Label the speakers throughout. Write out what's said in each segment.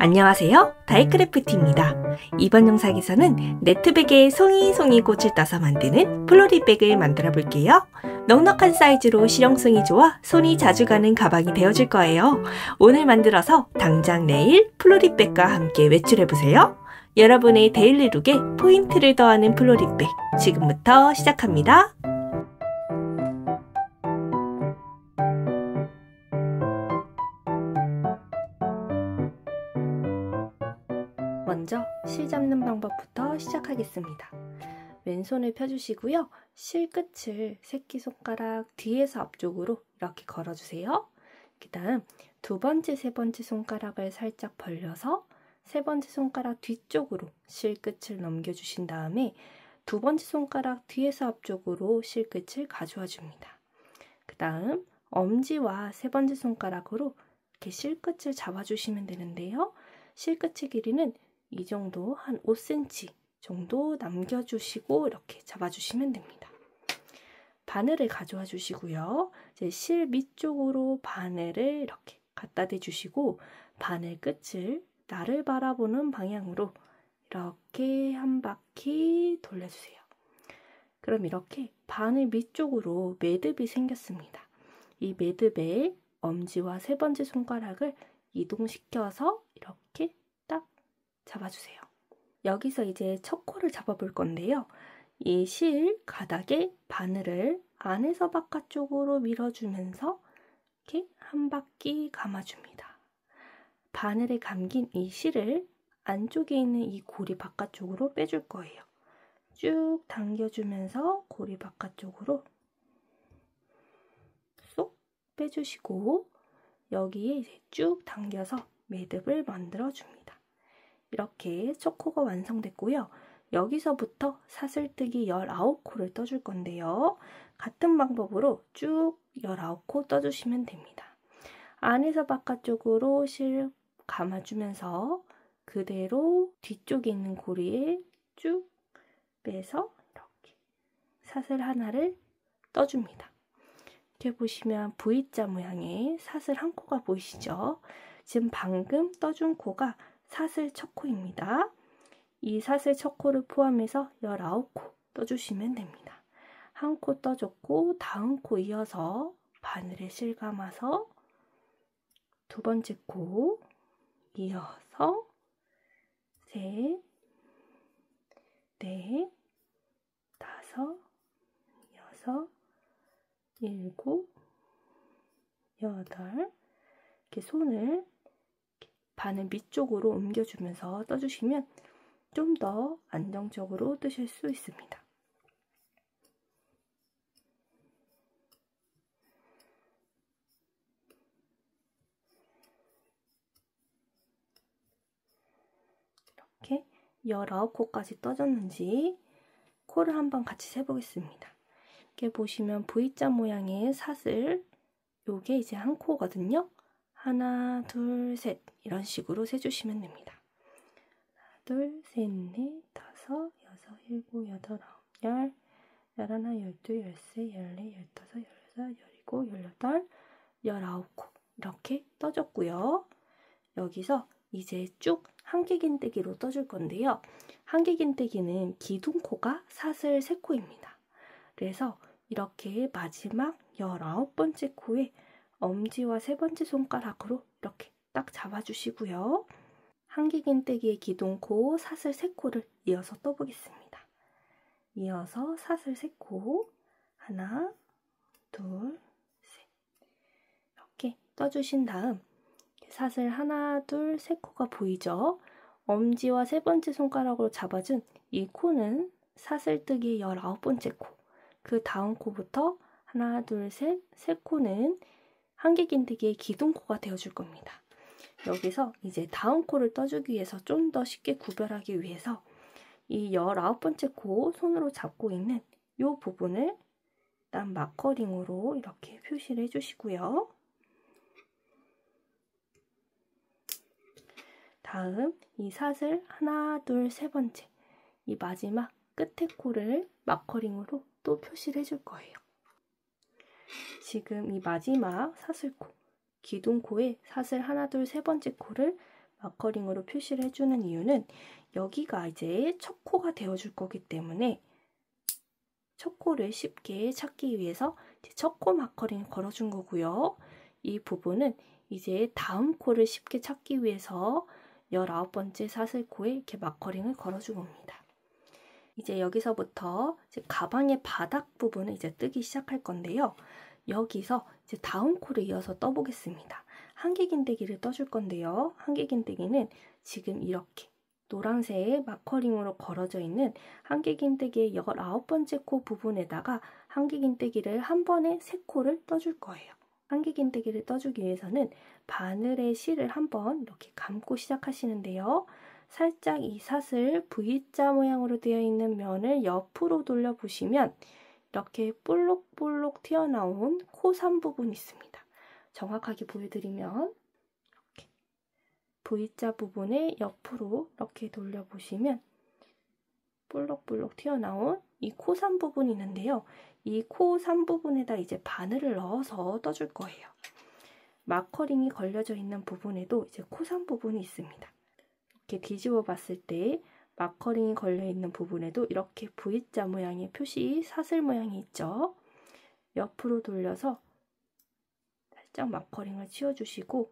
Speaker 1: 안녕하세요, 다이크래프트입니다. 이번 영상에서는 네트백에 송이송이 꽃을 따서 만드는 플로리백을 만들어 볼게요. 넉넉한 사이즈로 실용성이 좋아 손이 자주 가는 가방이 되어줄 거예요. 오늘 만들어서 당장 내일 플로리백과 함께 외출해보세요. 여러분의 데일리 룩에 포인트를 더하는 플로리백, 지금부터 시작합니다. 먼저 실 잡는 방법부터 시작하겠습니다. 왼손을 펴주시고요. 실 끝을 새끼손가락 뒤에서 앞쪽으로 이렇게 걸어주세요. 그 다음 두 번째, 세 번째 손가락을 살짝 벌려서 세 번째 손가락 뒤쪽으로 실 끝을 넘겨주신 다음에 두 번째 손가락 뒤에서 앞쪽으로 실 끝을 가져와 줍니다. 그 다음 엄지와 세 번째 손가락으로 이렇게 실 끝을 잡아주시면 되는데요. 실 끝의 길이는 이 정도, 한 5cm 정도 남겨주시고 이렇게 잡아주시면 됩니다. 바늘을 가져와 주시고요. 이제 실 밑쪽으로 바늘을 이렇게 갖다 대주시고 바늘 끝을 나를 바라보는 방향으로 이렇게 한 바퀴 돌려주세요. 그럼 이렇게 바늘 밑쪽으로 매듭이 생겼습니다. 이 매듭에 엄지와 세 번째 손가락을 이동시켜서 이렇게 딱 잡아주세요. 여기서 이제 첫 코를 잡아볼 건데요. 이 실 가닥에 바늘을 안에서 바깥쪽으로 밀어주면서 이렇게 한 바퀴 감아줍니다. 바늘에 감긴 이 실을 안쪽에 있는 이 고리 바깥쪽으로 빼줄 거예요. 쭉 당겨주면서 고리 바깥쪽으로 쏙 빼주시고 여기에 이제 쭉 당겨서 매듭을 만들어줍니다. 이렇게 첫 코가 완성됐고요. 여기서부터 사슬뜨기 19코를 떠줄 건데요. 같은 방법으로 쭉 19코 떠주시면 됩니다. 안에서 바깥쪽으로 실 감아주면서 그대로 뒤쪽에 있는 고리에 쭉 빼서 이렇게 사슬 하나를 떠줍니다. 이렇게 보시면 V자 모양의 사슬 한 코가 보이시죠? 지금 방금 떠준 코가 사슬 첫 코입니다. 이 사슬 첫 코를 포함해서 19코 떠주시면 됩니다. 한 코 떠줬고 다음 코 이어서 바늘에 실 감아서 두 번째 코 이어서 셋, 넷, 다섯, 여섯, 일곱, 여덟 이렇게 손을 바늘 밑쪽으로 옮겨주면서 떠주시면 좀 더 안정적으로 뜨실 수 있습니다. 이렇게 19코까지 떠졌는지 코를 한번 같이 세보겠습니다. 이렇게 보시면 V자 모양의 사슬, 요게 이제 한 코거든요. 하나, 둘, 셋 이런 식으로 세주시면 됩니다. 하나, 둘, 셋, 넷, 다섯, 여섯, 일곱, 여덟, 아홉, 열, 열하나, 열둘, 열세, 열네, 열다섯, 열여섯, 열일곱, 열여덟, 19코 이렇게 떠줬고요. 여기서 이제 쭉 한길긴뜨기로 떠줄 건데요. 한길긴뜨기는 기둥코가 사슬 3코입니다. 그래서 이렇게 마지막 19번째 코에 엄지와 세 번째 손가락으로 이렇게 딱 잡아주시고요. 한길긴뜨기의 기둥코 사슬 3코를 이어서 떠보겠습니다. 이어서 사슬 3코 하나, 둘, 셋 이렇게 떠주신 다음 사슬 하나, 둘, 세 코가 보이죠? 엄지와 세 번째 손가락으로 잡아준 이 코는 사슬뜨기 19번째 코. 그 다음 코부터 하나, 둘, 셋, 세 코는 한길긴뜨기의 기둥코가 되어줄 겁니다. 여기서 이제 다음 코를 떠주기 위해서 좀 더 쉽게 구별하기 위해서 이 19번째 코 손으로 잡고 있는 이 부분을 일단 마커링으로 이렇게 표시를 해주시고요. 다음 이 사슬 하나, 둘, 세 번째 이 마지막 끝에 코를 마커링으로 또 표시를 해줄 거예요. 지금 이 마지막 사슬코, 기둥코에 사슬 하나, 둘, 세 번째 코를 마커링으로 표시를 해주는 이유는 여기가 이제 첫 코가 되어줄 거기 때문에 첫 코를 쉽게 찾기 위해서 첫 코 마커링을 걸어준 거고요. 이 부분은 이제 다음 코를 쉽게 찾기 위해서 19번째 사슬코에 이렇게 마커링을 걸어준 겁니다. 이제 여기서부터 이제 가방의 바닥 부분을 이제 뜨기 시작할 건데요. 여기서 이제 다음 코를 이어서 떠보겠습니다. 한길긴뜨기를 떠줄 건데요. 한길긴뜨기는 지금 이렇게 노란색 마커링으로 걸어져 있는 한길긴뜨기의 19번째 코 부분에다가 한길긴뜨기를 한 번에 3코를 떠줄 거예요. 한길긴뜨기를 떠주기 위해서는 바늘의 실을 한번 이렇게 감고 시작하시는데요. 살짝 이 사슬 V자 모양으로 되어 있는 면을 옆으로 돌려보시면 이렇게 볼록볼록 튀어나온 코산 부분이 있습니다. 정확하게 보여드리면 이렇게 V자 부분에 옆으로 이렇게 돌려보시면 볼록볼록 튀어나온 이 코산 부분이 있는데요. 이 코산 부분에다 이제 바늘을 넣어서 떠줄 거예요. 마커링이 걸려져 있는 부분에도 이제 코산 부분이 있습니다. 이렇게 뒤집어 봤을 때 마커링이 걸려 있는 부분에도 이렇게 V자 모양의 표시 사슬 모양이 있죠. 옆으로 돌려서 살짝 마커링을 치워주시고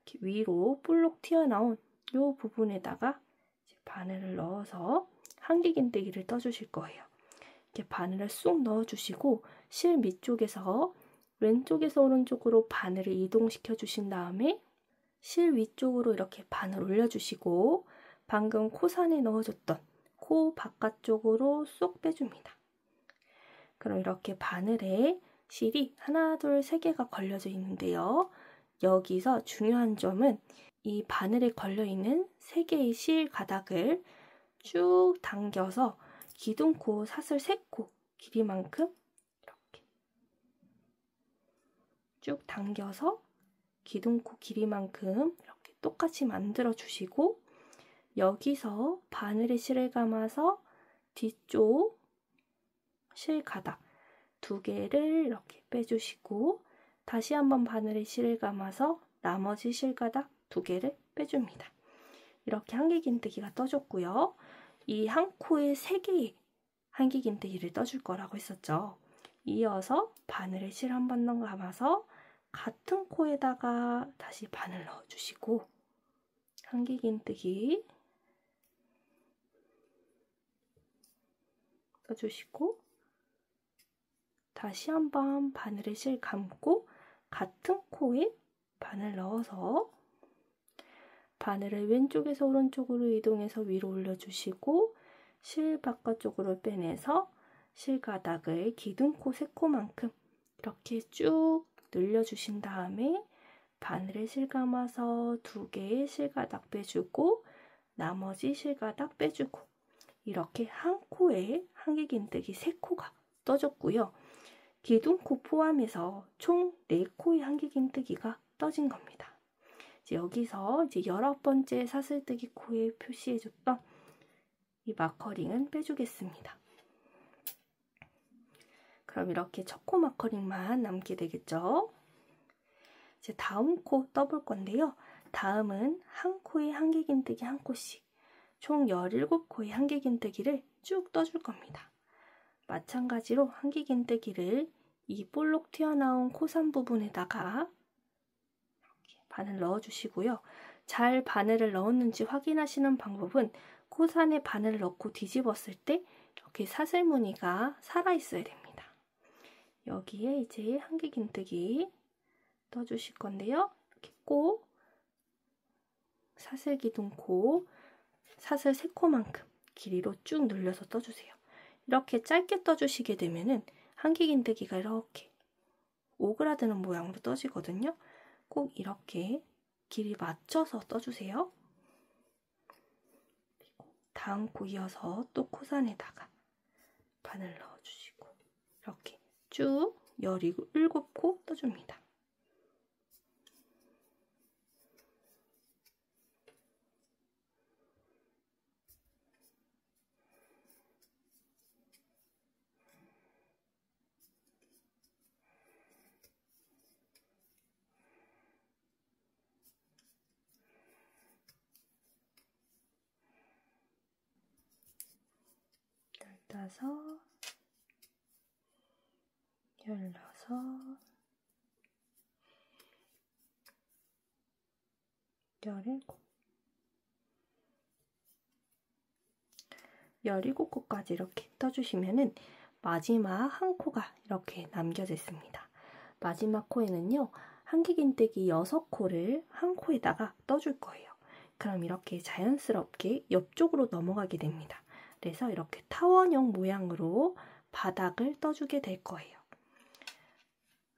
Speaker 1: 이렇게 위로 볼록 튀어나온 이 부분에다가 이제 바늘을 넣어서 한길긴뜨기를 떠주실 거예요. 이렇게 바늘을 쑥 넣어주시고 실 밑쪽에서 왼쪽에서 오른쪽으로 바늘을 이동시켜 주신 다음에 실 위쪽으로 이렇게 바늘 올려주시고 방금 코산에 넣어줬던 코 바깥쪽으로 쏙 빼줍니다. 그럼 이렇게 바늘에 실이 하나, 둘, 3개가 걸려져 있는데요. 여기서 중요한 점은 이 바늘에 걸려있는 3개의 실 가닥을 쭉 당겨서 기둥코 사슬 3코 길이만큼 이렇게 쭉 당겨서 기둥코 길이만큼 이렇게 똑같이 만들어 주시고 여기서 바늘에 실을 감아서 뒤쪽 실 가닥 2개를 이렇게 빼주시고 다시 한번 바늘에 실을 감아서 나머지 실 가닥 2개를 빼줍니다. 이렇게 한길긴뜨기가 떠줬고요. 이 한 코에 3개의 한길긴뜨기를 떠줄 거라고 했었죠. 이어서 바늘에 실 한 번 더 감아서 같은 코에다가 다시 바늘 넣어주시고 한길긴뜨기 떠주시고 다시 한번 바늘에 실 감고 같은 코에 바늘 넣어서 바늘을 왼쪽에서 오른쪽으로 이동해서 위로 올려주시고 실 바깥쪽으로 빼내서 실 가닥을 기둥코 3코만큼 이렇게 쭉 늘려주신 다음에 바늘에 실 감아서 2개의 실가닥 빼주고 나머지 실가닥 빼주고 이렇게 한 코에 한길긴뜨기 3코가 떠졌고요. 기둥코 포함해서 총 4코의 한길긴뜨기가 떠진 겁니다. 이제 여기서 이제 19번째 사슬뜨기 코에 표시해줬던 이 마커링은 빼주겠습니다. 그럼 이렇게 첫 코 마커링만 남게 되겠죠? 이제 다음 코 떠볼 건데요. 다음은 한 코에 한길긴뜨기 한 코씩 총 17코의 한길긴뜨기를 쭉 떠줄 겁니다. 마찬가지로 한길긴뜨기를 이 볼록 튀어나온 코산 부분에다가 이렇게 바늘 넣어주시고요. 잘 바늘을 넣었는지 확인하시는 방법은 코산에 바늘을 넣고 뒤집었을 때 이렇게 사슬 무늬가 살아있어야 됩니다. 여기에 이제 한길긴뜨기 떠주실 건데요. 이렇게 꼭 사슬 기둥코 사슬 3코만큼 길이로 쭉 늘려서 떠주세요. 이렇게 짧게 떠주시게 되면은 한길긴뜨기가 이렇게 오그라드는 모양으로 떠지거든요. 꼭 이렇게 길이 맞춰서 떠주세요. 그리고 다음 코 이어서 또 코산에다가 바늘 넣어주시고 이렇게 쭉 17코 떠줍니다. 15, 16, 17코까지 이렇게 떠주시면은 마지막 한 코가 이렇게 남겨져 있습니다. 마지막 코에는요, 한길긴뜨기 6코를 한 코에다가 떠줄 거예요. 그럼 이렇게 자연스럽게 옆쪽으로 넘어가게 됩니다. 그래서 이렇게 타원형 모양으로 바닥을 떠주게 될 거예요.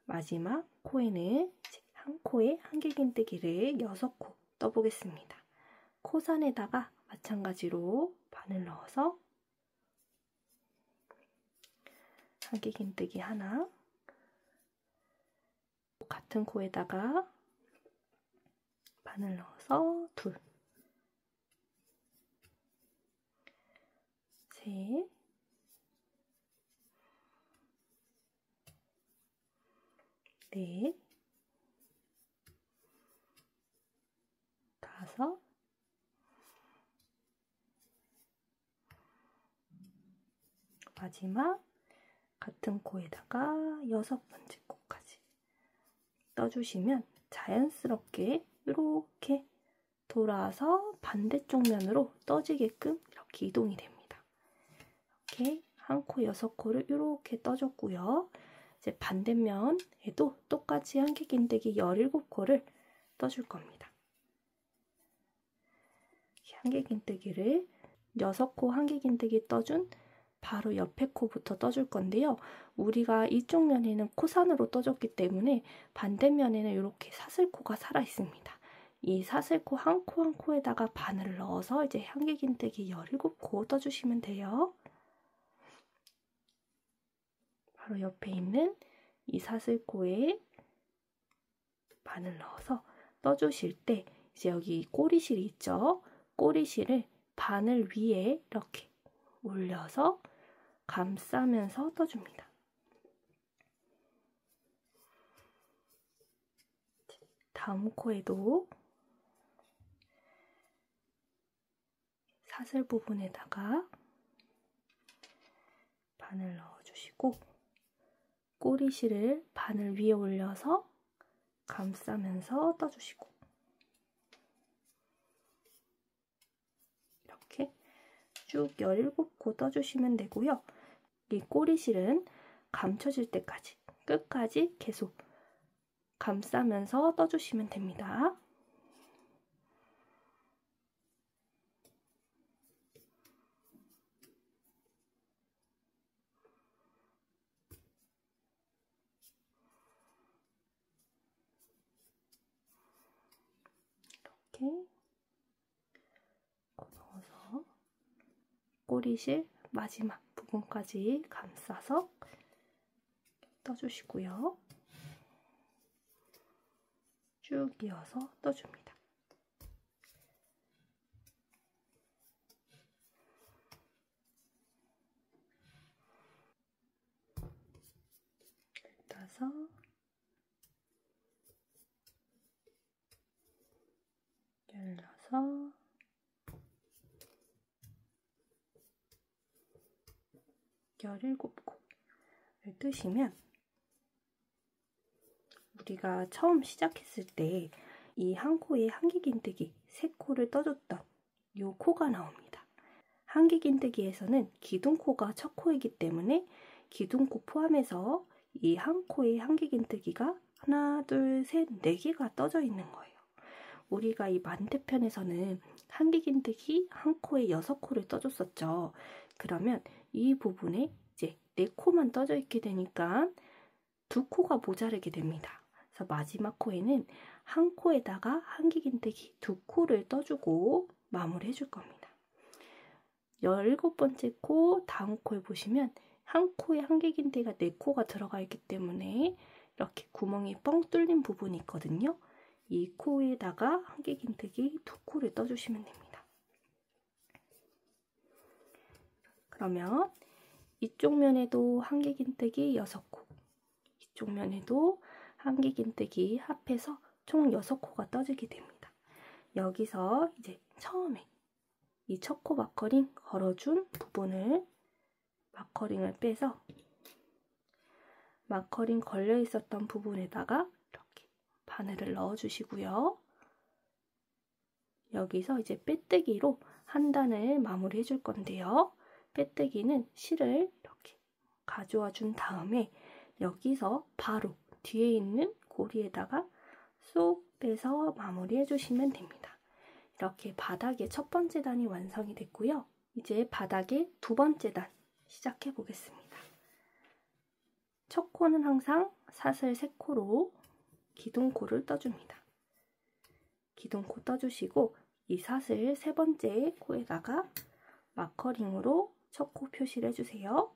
Speaker 1: 마지막 코에는 한 코에 한길긴뜨기를 6코 떠보겠습니다. 코선에다가 마찬가지로 바늘 넣어서 한길긴뜨기 하나, 같은 코에다가 바늘 넣어서 둘, 셋, 넷, 다섯, 마지막 같은 코에다가 6번째 코까지 떠주시면 자연스럽게 이렇게 돌아서 반대쪽 면으로 떠지게끔 이렇게 이동이 됩니다. 이렇게 한 코 6코를 이렇게 떠줬고요. 이제 반대면에도 똑같이 한길긴뜨기 17코를 떠줄 겁니다. 한길긴뜨기를 6코 한길긴뜨기 떠준 바로 옆에 코부터 떠줄 건데요. 우리가 이쪽 면에는 코산으로 떠줬기 때문에 반대면에는 이렇게 사슬코가 살아 있습니다. 이 사슬코 한 코 한 코에다가 바늘을 넣어서 이제 한길긴뜨기 17코 떠주시면 돼요. 바로 옆에 있는 이 사슬코에 바늘 넣어서 떠주실 때 이제 여기 꼬리실이 있죠. 꼬리실을 바늘 위에 이렇게 올려서 감싸면서 떠줍니다. 다음 코에도 사슬 부분에다가 바늘 넣어주시고 꼬리실을 바늘 위에 올려서 감싸면서 떠주시고 이렇게 쭉 17코 떠주시면 되고요. 이 꼬리실은 감춰질 때까지 끝까지 계속 감싸면서 떠주시면 됩니다. 이렇게 넣어서 꼬리실 마지막 부분까지 감싸서 떠주시고요. 쭉 이어서 떠줍니다. 따서 16, 17코를 뜨시면 우리가 처음 시작했을 때 이 한 코에 한길긴뜨기 3코를 떠줬던 이 코가 나옵니다. 한길긴뜨기에서는 기둥코가 첫 코이기 때문에 기둥코 포함해서 이 한 코에 한길긴뜨기가 하나, 둘, 셋, 4개가 떠져 있는 거예요. 우리가 이 반대편에서는 한길긴뜨기 한 코에 6코를 떠줬었죠. 그러면 이 부분에 이제 4코만 떠져 있게 되니까 2코가 모자르게 됩니다. 그래서 마지막 코에는 한 코에다가 한길긴뜨기 2코를 떠주고 마무리 해줄 겁니다. 17번째 코 다음 코에 보시면 한 코에 한길긴뜨기가 4코가 들어가 있기 때문에 이렇게 구멍이 뻥 뚫린 부분이 있거든요. 이 코에다가 한길긴뜨기 2코를 떠주시면 됩니다. 그러면 이쪽 면에도 한길긴뜨기 6코, 이쪽 면에도 한길긴뜨기 합해서 총 6코가 떠지게 됩니다. 여기서 이제 처음에 이 첫 코 마커링 걸어준 부분을 마커링을 빼서 마커링 걸려 있었던 부분에다가 이렇게 바늘을 넣어 주시고요. 여기서 이제 빼뜨기로 한 단을 마무리해 줄 건데요. 빼뜨기는 실을 이렇게 가져와 준 다음에 여기서 바로 뒤에 있는 고리에다가 쏙 빼서 마무리해 주시면 됩니다. 이렇게 바닥에 첫 번째 단이 완성이 됐고요. 이제 바닥에 두 번째 단 시작해 보겠습니다. 첫 코는 항상 사슬 3코로 기둥코를 떠줍니다. 기둥코 떠주시고 이 사슬 세 번째 코에다가 마커링으로 첫 코 표시를 해주세요.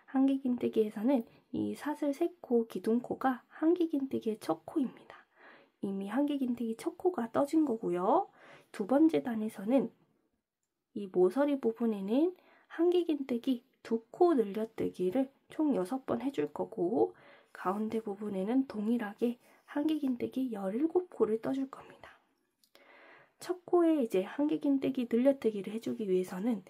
Speaker 1: 한길긴뜨기에서는 이 사슬 3코 기둥코가 한길긴뜨기의 첫 코입니다. 이미 한길긴뜨기 첫 코가 떠진 거고요. 두 번째 단에서는 이 모서리 부분에는 한길긴뜨기 2코 늘려뜨기를 총 6번 해줄 거고 가운데 부분에는 동일하게 한길긴뜨기 17코를 떠줄 겁니다. 첫 코에 이제 한길긴뜨기 늘려뜨기를 해주기 위해서는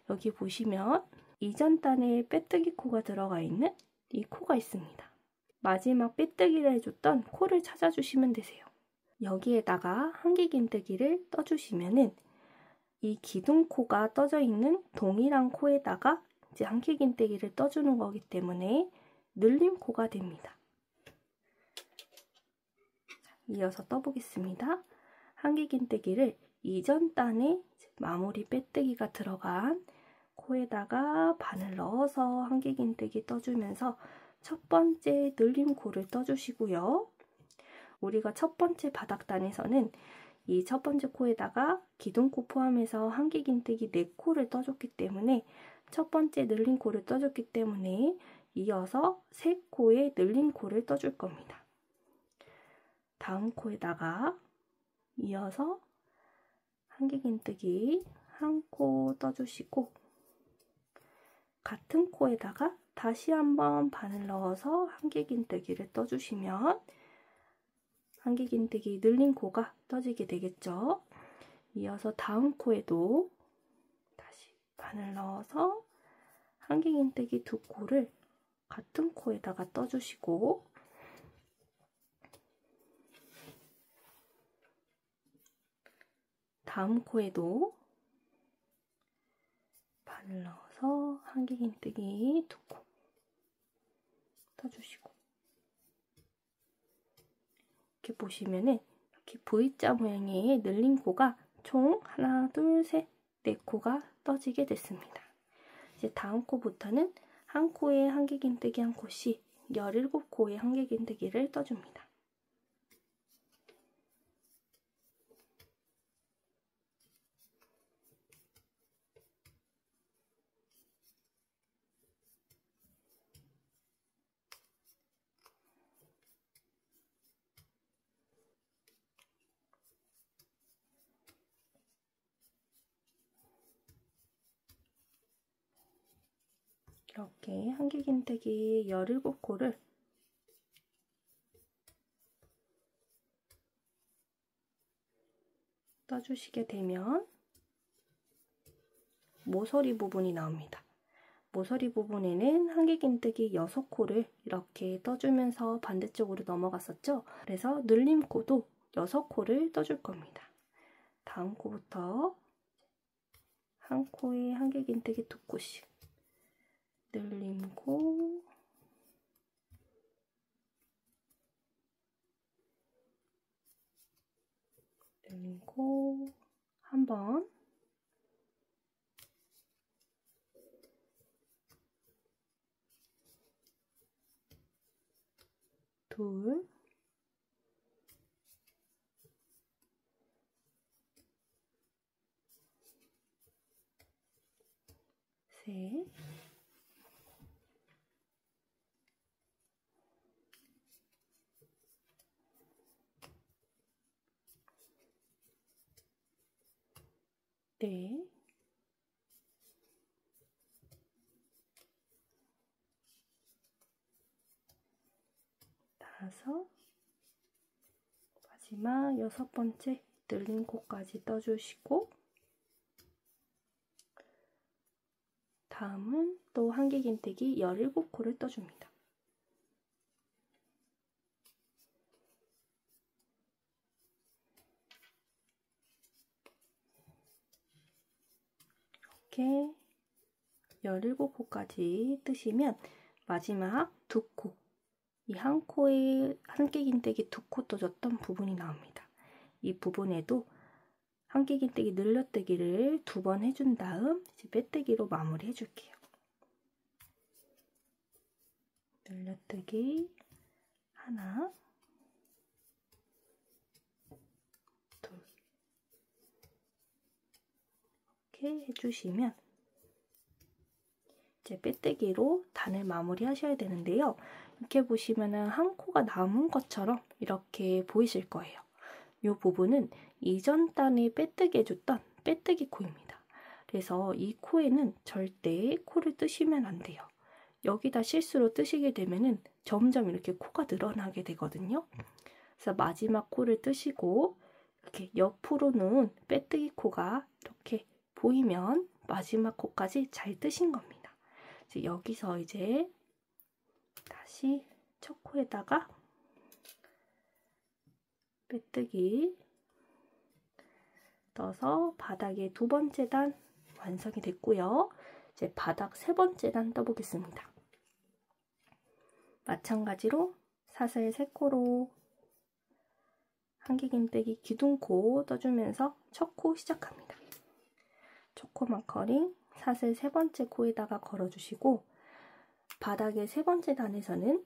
Speaker 1: 여기 보시면 이전 단에 빼뜨기 코가 들어가 있는 이 코가 있습니다. 마지막 빼뜨기를 해줬던 코를 찾아주시면 되세요. 여기에다가 한길긴뜨기를 떠주시면은 이 기둥코가 떠져 있는 동일한 코에다가 이제 한길긴뜨기를 떠주는 거기 때문에 늘림코가 됩니다. 이어서 떠보겠습니다. 한길긴뜨기를 이전 단에 마무리 빼뜨기가 들어간 코에다가 바늘 넣어서 한길긴뜨기 떠주면서 첫 번째 늘림코를 떠주시고요. 우리가 첫 번째 바닥단에서는 이 첫 번째 코에다가 기둥코 포함해서 한길긴뜨기 4코를 떠줬기 때문에 첫 번째 늘림코를 떠줬기 때문에 이어서 3코의 늘림코를 떠줄 겁니다. 다음 코에다가 이어서 한길긴뜨기 1코 떠주시고 같은 코에다가 다시 한번 바늘 넣어서 한길긴뜨기를 떠주시면 한길긴뜨기 늘린 코가 떠지게 되겠죠. 이어서 다음 코에도 다시 바늘 넣어서 한길긴뜨기 2코를 같은 코에다가 떠주시고 다음 코에도 바늘 넣어서 한길긴뜨기 2코 떠주시고 이렇게 보시면은 이렇게 V자 모양의 늘린 코가 총 하나, 둘, 셋, 4코가 떠지게 됐습니다. 이제 다음 코부터는 한 코에 한길긴뜨기 1코씩 17코의 한길긴뜨기를 떠줍니다. 이렇게 한길긴뜨기 17코를 떠주시게 되면 모서리 부분이 나옵니다. 모서리 부분에는 한길긴뜨기 6코를 이렇게 떠주면서 반대쪽으로 넘어갔었죠. 그래서 늘림코도 6코를 떠줄 겁니다. 다음 코부터 한 코에 한길긴뜨기 2코씩 늘림코 늘림코 한 번 둘 셋 넷 다섯 마지막 6번째 늘림코까지 떠주시고 다음은 또 한길긴뜨기 17코를 떠줍니다. 이렇게 17코까지 뜨시면 마지막 2코, 이 한 코에 한길긴뜨기 2코 떠줬던 부분이 나옵니다. 이 부분에도 한길긴뜨기 늘려뜨기를 2번 해준 다음 이제 빼뜨기로 마무리 해줄게요. 늘려뜨기 하나, 둘, 이렇게 해주시면 이제 빼뜨기로 단을 마무리 하셔야 되는데요. 이렇게 보시면은 한 코가 남은 것처럼 이렇게 보이실 거예요. 이 부분은 이전 단에 빼뜨기 해줬던 빼뜨기 코입니다. 그래서 이 코에는 절대 코를 뜨시면 안 돼요. 여기다 실수로 뜨시게 되면은 점점 이렇게 코가 늘어나게 되거든요. 그래서 마지막 코를 뜨시고 이렇게 옆으로는 빼뜨기 코가 이렇게 보이면 마지막 코까지 잘 뜨신 겁니다. 여기서 이제 다시 첫 코에다가 빼뜨기 떠서 바닥에 2번째 단 완성이 됐고요. 이제 바닥 3번째 단 떠보겠습니다. 마찬가지로 사슬 3코로 한길긴뜨기 기둥코 떠주면서 첫 코 시작합니다. 첫 코 마커링 사슬 3번째 코에다가 걸어주시고 바닥의 3번째 단에서는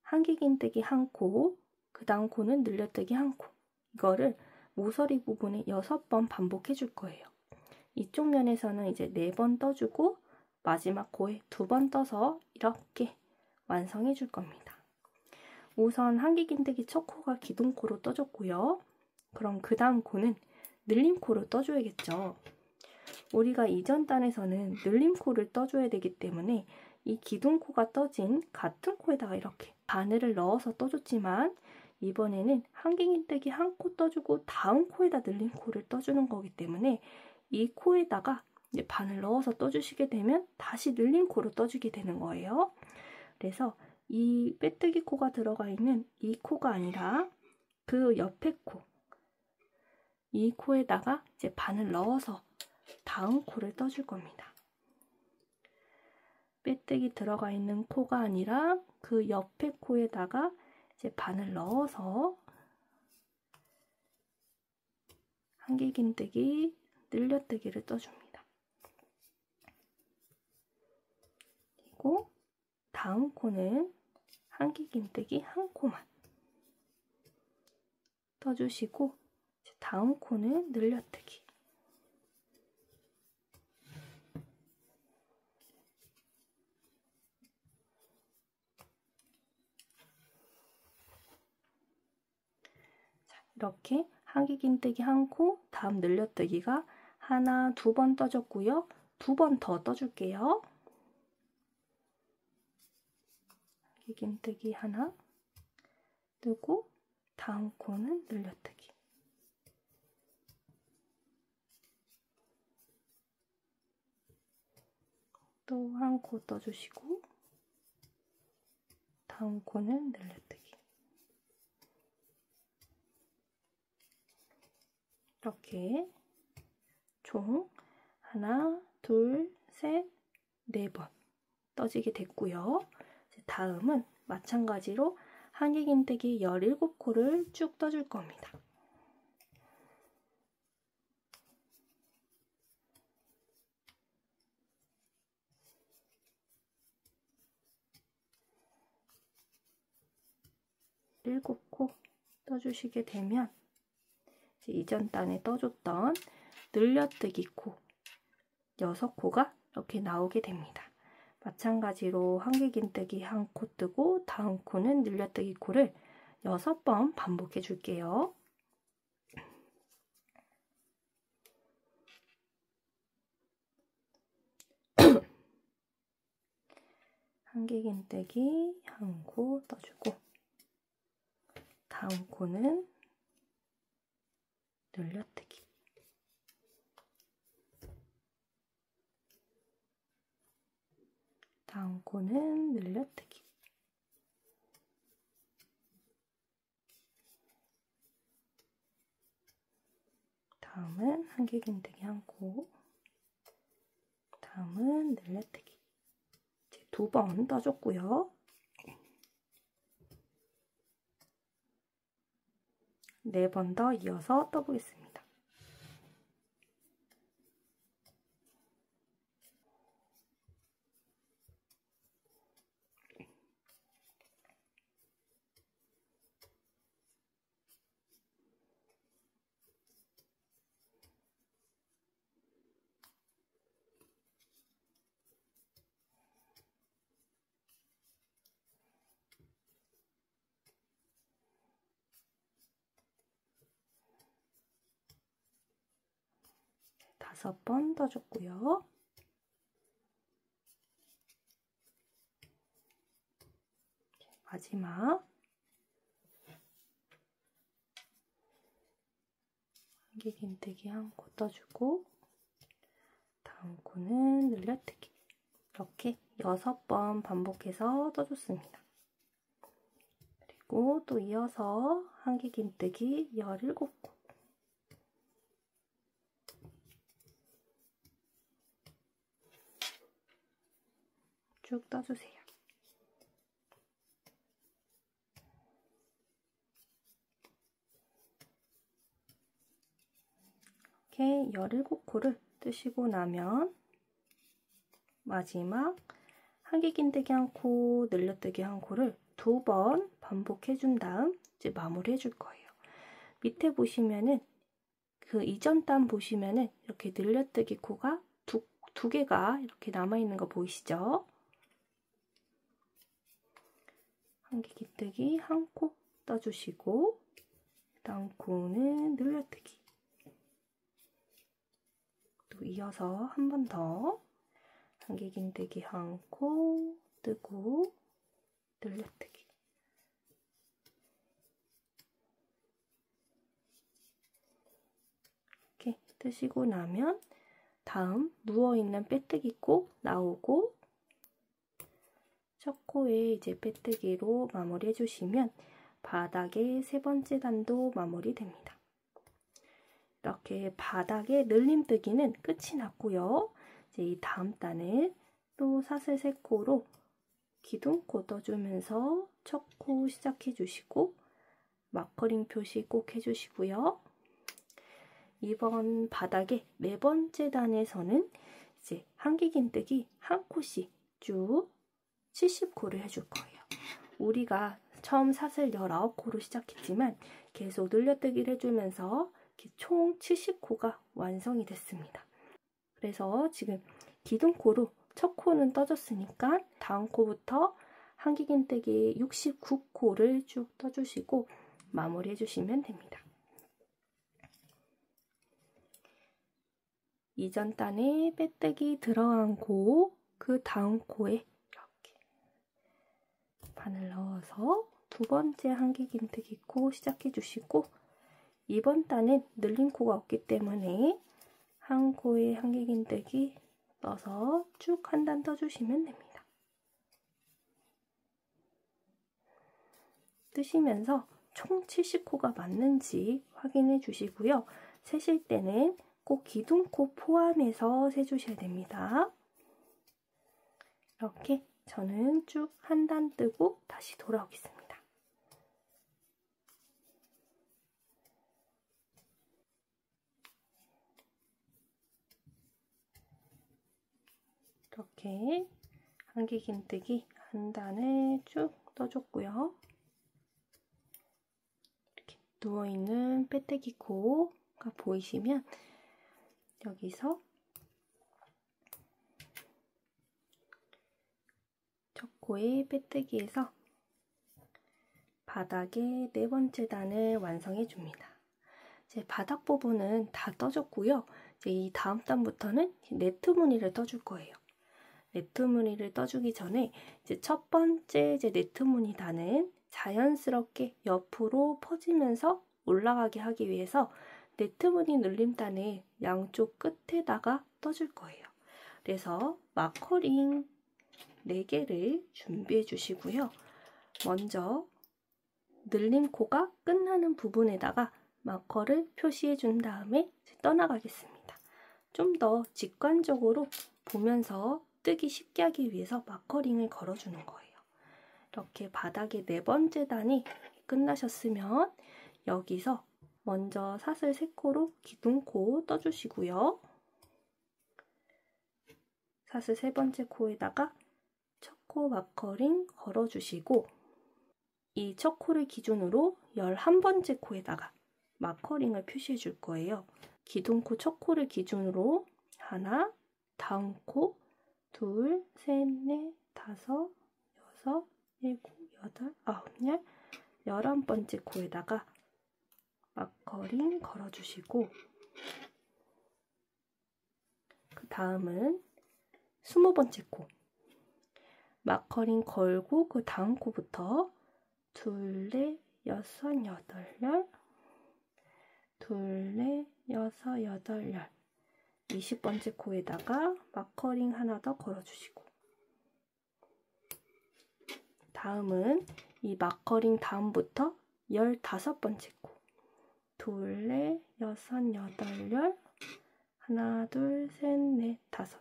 Speaker 1: 한길긴뜨기 1코, 그 다음 코는 늘려뜨기 1코, 이거를 모서리 부분에 6번 반복해 줄 거예요. 이쪽 면에서는 이제 4번 떠주고 마지막 코에 2번 떠서 이렇게 완성해 줄 겁니다. 우선 한길긴뜨기 첫 코가 기둥코로 떠줬고요. 그럼 그 다음 코는 늘림코로 떠줘야겠죠. 우리가 이전 단에서는 늘림코를 떠줘야 되기 때문에 이 기둥코가 떠진 같은 코에다가 이렇게 바늘을 넣어서 떠줬지만 이번에는 한길긴뜨기 1코 떠주고 다음 코에다 늘림코를 떠주는 거기 때문에 이 코에다가 이제 바늘 넣어서 떠주시게 되면 다시 늘림코로 떠주게 되는 거예요. 그래서 이 빼뜨기 코가 들어가 있는 이 코가 아니라 그 옆에 코, 이 코에다가 이제 바늘 넣어서 다음 코를 떠줄 겁니다. 빼뜨기 들어가 있는 코가 아니라 그 옆에 코에다가 이제 바늘 넣어서 한길긴뜨기, 늘려뜨기를 떠줍니다. 그리고 다음 코는 한길긴뜨기 1코만 떠주시고 다음 코는 늘려뜨기. 자, 이렇게 한길긴뜨기 1코, 다음 늘려뜨기가 하나, 2번 떠줬고요. 2번 더 떠줄게요. 한길긴뜨기 하나 뜨고 다음 코는 늘려뜨기. 또 1코 떠주시고 다음 코는 늘려뜨기. 이렇게 총 하나, 둘, 셋, 4번 떠지게 됐고요. 다음은 마찬가지로 한길긴뜨기 17코를 쭉 떠줄 겁니다. 일곱 코 떠주시게 되면 이전 단에 떠줬던 늘려뜨기 코 6코가 이렇게 나오게 됩니다. 마찬가지로 한길긴뜨기 1코 뜨고 다음 코는 늘려뜨기 코를 6번 반복해 줄게요. 한길긴뜨기 1코 떠주고 다음 코는 늘려뜨기. 다음 코는 늘려뜨기. 다음은 한길긴뜨기 한 코. 다음은 늘려뜨기. 이제 2번 떠줬고요. 4번 더 이어서 떠보겠습니다. 다섯 번 떠줬고요. 마지막 한길긴뜨기 한 코 떠주고 다음 코는 늘려뜨기. 이렇게 6번 반복해서 떠줬습니다. 그리고 또 이어서 한길긴뜨기 17코. 쭉 떠주세요. 이렇게 17코를 뜨시고 나면 마지막 한길긴뜨기 한 코, 늘려뜨기 한 코를 2번 반복해준 다음 이제 마무리 해줄 거예요. 밑에 보시면은 그 이전 단 보시면은 이렇게 늘려뜨기 코가 두 개가 이렇게 남아있는 거 보이시죠? 한길긴뜨기 한 코 떠주시고 다음 코는 늘려뜨기. 또 이어서 한 번 더 한길긴뜨기 한 코 뜨고 늘려뜨기. 이렇게 뜨시고 나면 다음 누워있는 빼뜨기 코 나오고 첫 코에 이제 빼뜨기로 마무리 해주시면 바닥의 3번째 단도 마무리됩니다. 이렇게 바닥에 늘림뜨기는 끝이 났고요. 이제 이 다음 단을 또 사슬 3코로 기둥코 떠주면서 첫 코 시작해 주시고 마커링 표시 꼭 해주시고요. 이번 바닥의 4번째 단에서는 이제 한길긴뜨기 한 코씩 쭉 70코를 해줄 거예요. 우리가 처음 사슬 19코로 시작했지만 계속 늘려뜨기를 해주면서 총 70코가 완성이 됐습니다. 그래서 지금 기둥코로 첫 코는 떠줬으니까 다음 코부터 한길긴뜨기 69코를 쭉 떠주시고 마무리 해주시면 됩니다. 이전 단에 빼뜨기 들어간 코, 그 다음 코에 이렇게 바늘 넣어서 2번째 한길긴뜨기 코 시작해 주시고 이번 단은 늘린 코가 없기 때문에 한 코에 한길긴뜨기 넣어서 쭉 한 단 떠주시면 됩니다. 뜨시면서 총 70코가 맞는지 확인해 주시고요. 세실 때는 꼭 기둥코 포함해서 세주셔야 됩니다. 이렇게 저는 쭉 한 단 뜨고 다시 돌아오겠습니다. 이렇게 한길긴뜨기 한 단을 쭉 떠줬고요. 이렇게 누워있는 빼뜨기 코가 보이시면 여기서 첫 코의 빼뜨기에서 바닥의 4번째 단을 완성해 줍니다. 이제 바닥 부분은 다 떠줬고요. 이제 이 다음 단부터는 네트 무늬를 떠줄 거예요. 네트 무늬를 떠주기 전에 이제 첫 번째 이제 네트 무늬 단은 자연스럽게 옆으로 퍼지면서 올라가게 하기 위해서 네트 무늬 눌림단을 양쪽 끝에다가 떠줄 거예요. 그래서 마커링 4개를 준비해 주시고요. 먼저 늘림 코가 끝나는 부분에다가 마커를 표시해 준 다음에 떠나가겠습니다. 좀 더 직관적으로 보면서 뜨기 쉽게 하기 위해서 마커링을 걸어주는 거예요. 이렇게 바닥에 4번째 단이 끝나셨으면 여기서 먼저 사슬 3코로 기둥코 떠주시고요. 사슬 3번째 코에다가 첫 코 마커링 걸어주시고 이 첫 코를 기준으로 11번째 코에다가 마커링을 표시해 줄 거예요. 기둥코 첫 코를 기준으로 하나, 다음 코, 둘, 셋, 넷, 다섯, 여섯, 일곱, 여덟, 아홉, 열, 11번째 코에다가 마커링 걸어주시고 그 다음은 20번째 코 마커링 걸고 그 다음 코부터 둘, 넷, 여섯, 여덟, 열 둘, 넷, 여섯, 여덟, 열 20번째 코에다가 마커링 하나 더 걸어주시고 다음은 이 마커링 다음부터 15번째 코 둘, 넷, 여섯, 여덟, 열 하나, 둘, 셋, 넷, 다섯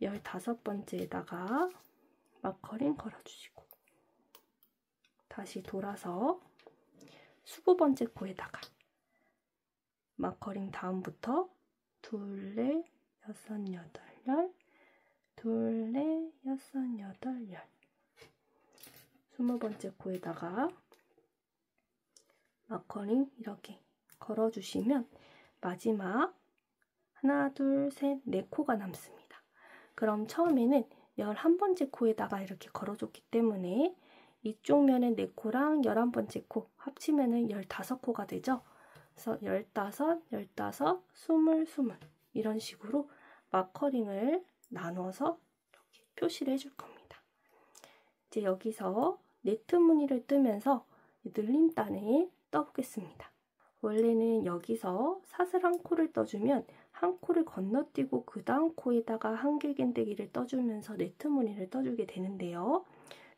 Speaker 1: 15번째에다가 마커링 걸어주시고 다시 돌아서 20번째 코에다가 마커링 다음부터 둘, 넷, 여섯, 여덟, 열 둘, 넷, 여섯, 여덟, 열 20번째 코에다가 마커링 이렇게 걸어주시면 마지막 하나, 둘, 셋, 4코가 남습니다. 그럼 처음에는 11번째 코에다가 이렇게 걸어줬기 때문에 이쪽 면에 4코랑 11번째 코 합치면은 15코가 되죠. 그래서 15, 15, 20, 20 이런 식으로 마커링을 나눠서 이렇게 표시를 해줄 겁니다. 이제 여기서 네트 무늬를 뜨면서 늘림단을 떠보겠습니다. 원래는 여기서 사슬 한 코를 떠주면 한 코를 건너뛰고 그 다음 코에다가 한길긴뜨기를 떠주면서 네트 무늬를 떠주게 되는데요.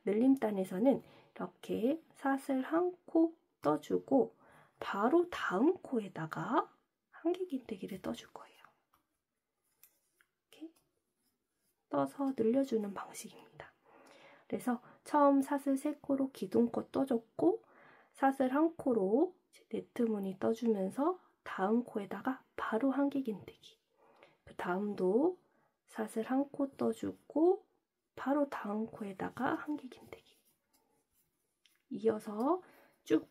Speaker 1: 늘림단에서는 이렇게 사슬 한 코 떠주고 바로 다음 코에다가 한길긴뜨기를 떠줄 거예요. 이렇게 떠서 늘려주는 방식입니다. 그래서 처음 사슬 3코로 기둥코 떠줬고 사슬 한 코로 네트 무늬 떠주면서 다음 코에다가 바로 한길긴뜨기 그 다음도 사슬 한 코 떠주고 바로 다음 코에다가 한길긴뜨기 이어서 쭉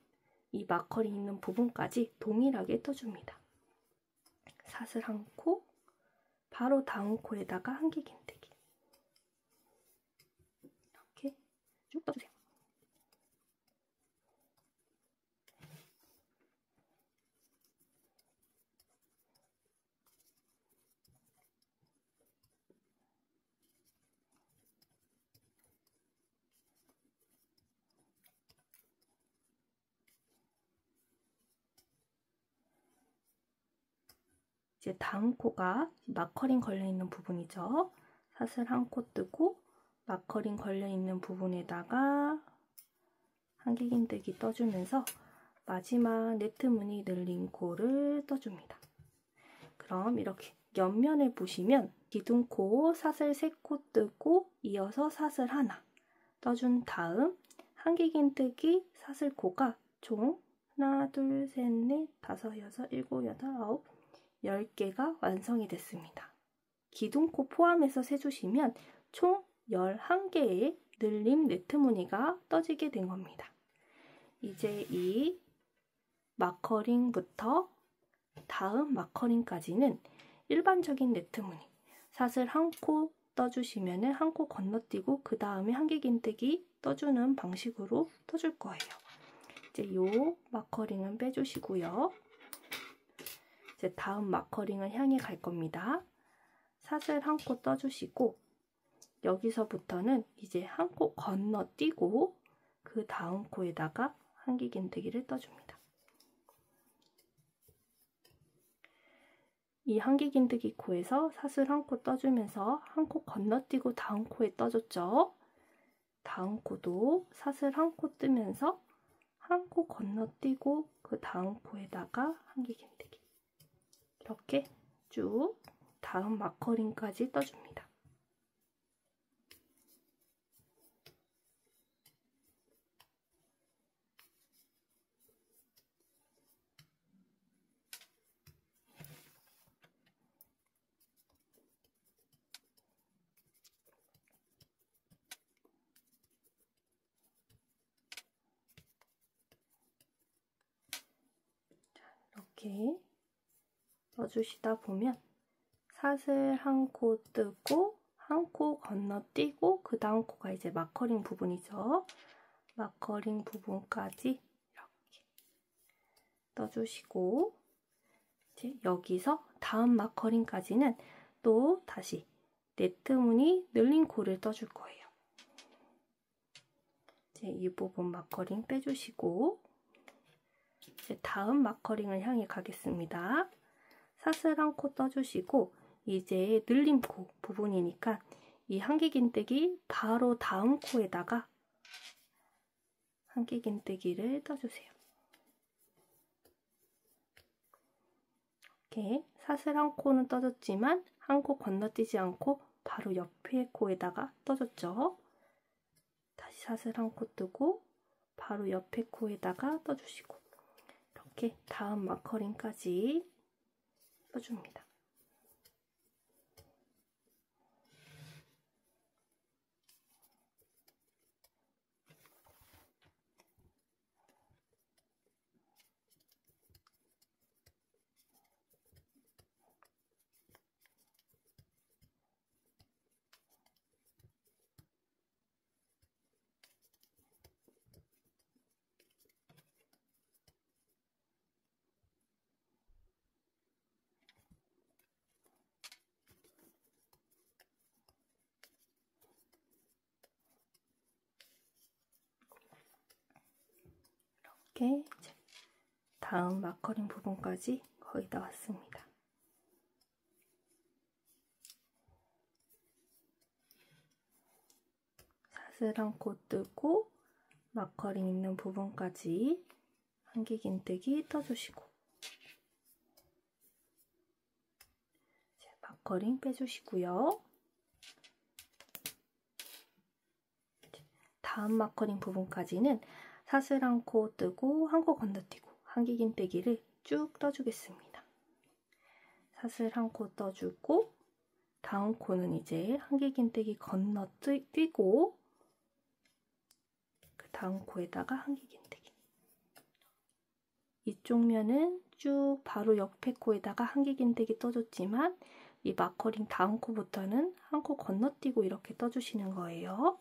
Speaker 1: 이 마커링 있는 부분까지 동일하게 떠줍니다. 사슬 한 코 바로 다음 코에다가 한길긴뜨기 이렇게 쭉 떠주세요. 이제 다음 코가 마커링 걸려있는 부분이죠. 사슬 한 코 뜨고 마커링 걸려있는 부분에다가 한길긴뜨기 떠주면서 마지막 네트 무늬 늘린 코를 떠줍니다. 그럼 이렇게 옆면을 보시면 기둥코 사슬 3코 뜨고 이어서 사슬 하나 떠준 다음 한길긴뜨기 사슬코가 총 하나, 둘, 셋, 넷, 다섯, 여섯, 일곱, 여덟, 아홉 10개가 완성이 됐습니다. 기둥코 포함해서 세주시면 총 11개의 늘림 네트 무늬가 떠지게 된 겁니다. 이제 이 마커링부터 다음 마커링까지는 일반적인 네트 무늬 사슬 한 코 떠주시면 한 코 건너뛰고 그 다음에 한길긴뜨기 떠주는 방식으로 떠줄 거예요. 이제 이 마커링은 빼주시고요. 이제 다음 마커링을 향해 갈 겁니다. 사슬 한 코 떠주시고 여기서부터는 이제 한 코 건너뛰고 그 다음 코에다가 한길긴뜨기를 떠줍니다. 이 한길긴뜨기 코에서 사슬 한 코 떠주면서 한 코 건너뛰고 다음 코에 떠줬죠. 다음 코도 사슬 한 코 뜨면서 한 코 건너뛰고 그 다음 코에다가 한길긴뜨기. 이렇게 쭉 다음 마커링까지 떠줍니다. 이렇게 넣어주시다 보면 사슬 한 코 뜨고 한 코 건너뛰고 그 다음 코가 이제 마커링 부분이죠. 마커링 부분까지 이렇게 떠주시고 이제 여기서 다음 마커링까지는 또 다시 네트 무늬 늘린 코를 떠줄 거예요. 이제 이 부분 마커링 빼주시고 이제 다음 마커링을 향해 가겠습니다. 사슬 한 코 떠주시고 이제 늘린 코 부분이니까 이 한길긴뜨기 바로 다음 코에다가 한길긴뜨기를 떠주세요. 이렇게 사슬 한 코는 떠줬지만 한 코 건너뛰지 않고 바로 옆에 코에다가 떠줬죠. 다시 사슬 한 코 뜨고 바로 옆에 코에다가 떠주시고 이렇게 다음 마커링까지 떠줍니다. 이렇게 이제 다음 마커링 부분까지 거의 다 왔습니다. 사슬 한 코 뜨고 마커링 있는 부분까지 한길긴뜨기 떠주시고 이제 마커링 빼주시고요. 다음 마커링 부분까지는 사슬 한 코 뜨고 한 코 건너뛰고 한길긴뜨기를 쭉 떠주겠습니다. 사슬 한 코 떠주고 다음 코는 이제 한길긴뜨기 건너뛰고 그 다음 코에다가 한길긴뜨기. 이쪽 면은 쭉 바로 옆에 코에다가 한길긴뜨기 떠줬지만 이 마커링 다음 코부터는 한 코 건너뛰고 이렇게 떠주시는 거예요.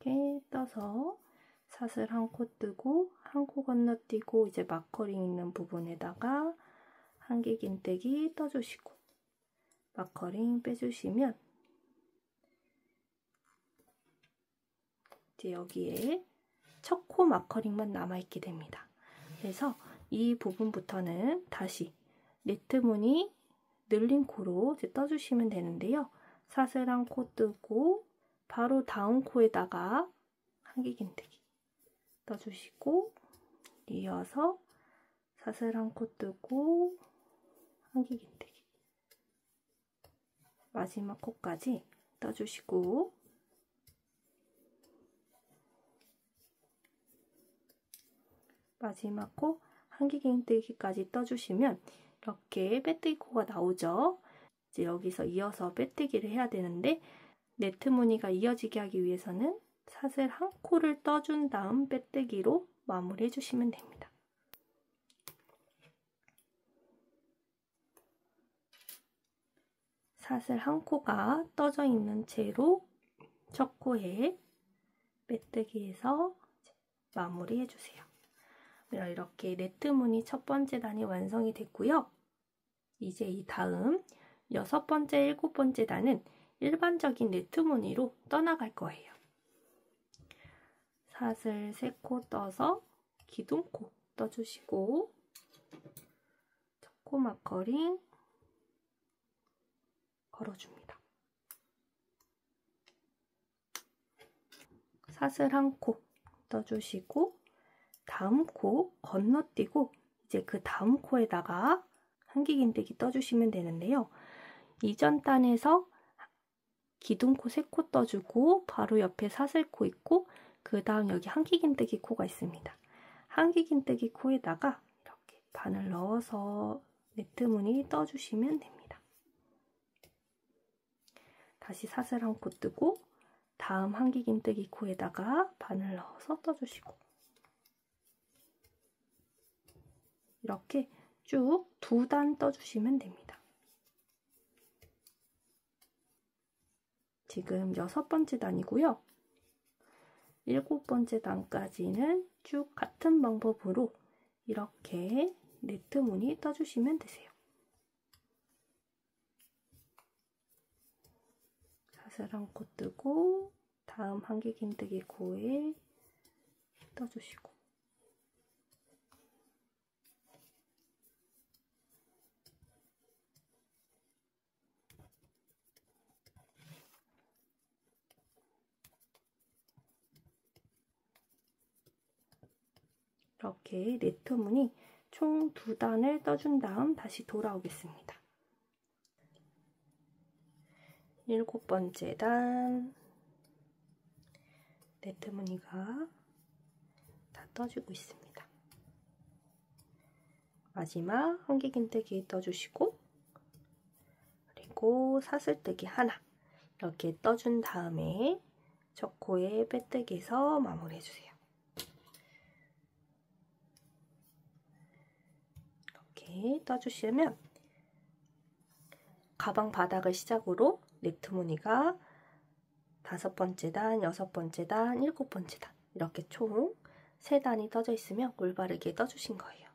Speaker 1: 이렇게 떠서 사슬 한 코 뜨고 한 코 건너뛰고 이제 마커링 있는 부분에다가 한길긴뜨기 떠주시고 마커링 빼주시면 이제 여기에 첫 코 마커링만 남아있게 됩니다. 그래서 이 부분부터는 다시 네트 무늬 늘린 코로 이제 떠주시면 되는데요. 사슬 한 코 뜨고 바로 다음 코에다가 한길긴뜨기 떠주시고 이어서 사슬 한 코 뜨고 한길긴뜨기 마지막 코까지 떠주시고 마지막 코 한길긴뜨기까지 떠주시면 이렇게 빼뜨기 코가 나오죠. 이제 여기서 이어서 빼뜨기를 해야 되는데 네트 무늬가 이어지게 하기 위해서는 사슬 한 코를 떠준 다음 빼뜨기로 마무리해 주시면 됩니다. 사슬 한 코가 떠져 있는 채로 첫 코에 빼뜨기해서 마무리해 주세요. 이렇게 네트 무늬 첫 번째 단이 완성이 됐고요. 이제 이 다음 6번째, 7번째 단은 일반적인 네트 무늬로 떠나갈 거예요. 사슬 3코 떠서 기둥코 떠주시고 첫 코 마커링 걸어줍니다. 사슬 1코 떠주시고 다음 코 건너뛰고 이제 그 다음 코에다가 한길긴뜨기 떠주시면 되는데요. 이전 단에서 기둥코 3코 떠주고 바로 옆에 사슬코 있고 그 다음 여기 한길긴뜨기 코가 있습니다. 한길긴뜨기 코에다가 이렇게 바늘 넣어서 네트 무늬 떠주시면 됩니다. 다시 사슬 1코 뜨고 다음 한길긴뜨기 코에다가 바늘 넣어서 떠주시고 이렇게 쭉 2단 떠주시면 됩니다. 지금 6번째 단이고요. 7번째 단까지는 쭉 같은 방법으로 이렇게 네트 무늬 떠주시면 되세요. 사슬 1코 뜨고 다음 한길긴뜨기 코에 떠주시고 이렇게 네트 무늬 총 2단을 떠준 다음 다시 돌아오겠습니다. 7번째 단 네트 무늬가 다 떠주고 있습니다. 마지막 한길긴뜨기 떠주시고 그리고 사슬뜨기 하나 이렇게 떠준 다음에 첫 코에 빼뜨기해서 마무리해주세요. 이렇게 떠주시면 가방 바닥을 시작으로 네트 무늬가 5번째 단, 6번째 단, 7번째 단 이렇게 총 3단이 떠져 있으면 올바르게 떠주신 거예요.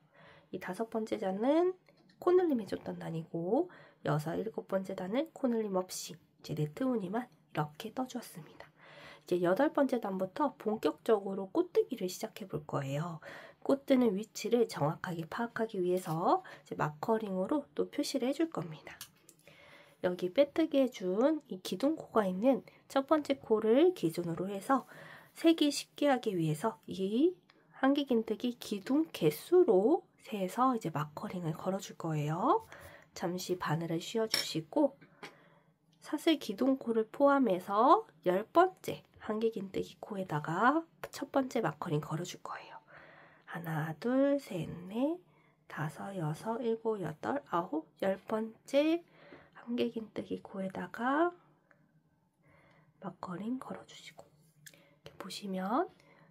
Speaker 1: 이 5번째 단은 코늘림 해줬던 단이고 6, 7번째 단은 코늘림 없이 이제 네트 무늬만 이렇게 떠주었습니다. 이제 8번째 단부터 본격적으로 꽃뜨기를 시작해 볼 거예요. 꽃뜨는 위치를 정확하게 파악하기 위해서 이제 마커링으로 또 표시를 해줄 겁니다. 여기 빼뜨기 해준 이 기둥코가 있는 첫 번째 코를 기준으로 해서 세기 쉽게 하기 위해서 이 한길긴뜨기 기둥 개수로 세서 이제 마커링을 걸어줄 거예요. 잠시 바늘을 씌워주시고 사슬 기둥코를 포함해서 10번째 한길긴뜨기 코에다가 첫 번째 마커링 걸어줄 거예요. 하나, 둘, 셋, 넷, 다섯, 여섯, 일곱, 여덟, 아홉, 10번째 한길긴뜨기 코에다가 마커링 걸어주시고 이렇게 보시면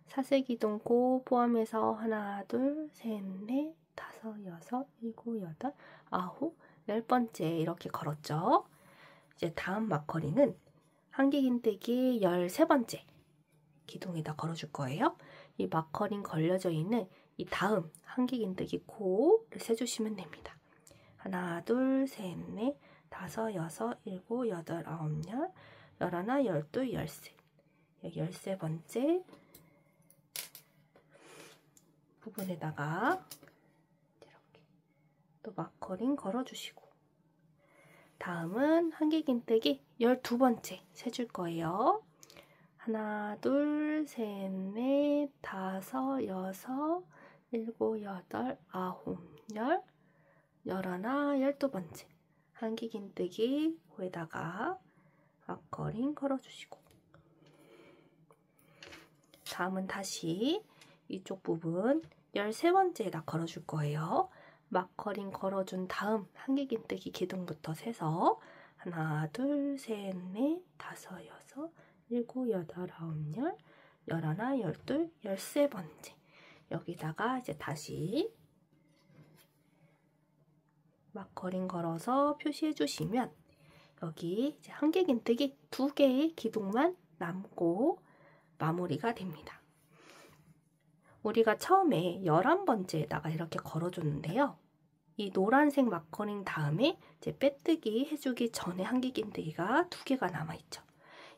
Speaker 1: 사슬 기둥코 포함해서 하나, 둘, 셋, 넷, 다섯, 여섯, 일곱, 여덟, 아홉, 10번째 이렇게 걸었죠. 이제 다음 마커링은 한길긴뜨기 13번째 기둥에다 걸어줄 거예요. 이 마커링 걸려져 있는 이 다음 한길긴뜨기 코를 세주시면 됩니다. 하나, 둘, 셋, 넷, 다섯, 여섯, 일곱, 여덟, 아홉, 열, 열하나, 열둘, 열셋. 여기 13번째 부분에다가 이렇게 또 마커링 걸어주시고 다음은 한길긴뜨기 12번째 세줄 거예요. 하나, 둘, 셋, 넷, 다섯, 여섯, 일곱, 여덟, 아홉, 열, 열하나, 12번째 한길긴뜨기 코에다가 마커링 걸어주시고 다음은 다시 이쪽 부분 13번째에다 걸어줄 거예요. 마커링 걸어준 다음 한길긴뜨기 기둥부터 세서 하나, 둘, 셋, 넷, 다섯, 여섯, 일곱, 여덟, 아홉, 열, 열하나, 열둘, 13번째 여기다가 이제 다시 마커링 걸어서 표시해 주시면 여기 이제 한길긴뜨기 2개의 기둥만 남고 마무리가 됩니다. 우리가 처음에 11번째에다가 이렇게 걸어줬는데요. 이 노란색 마커링 다음에 이제 빼뜨기 해주기 전에 한길긴뜨기가 2개가 남아있죠.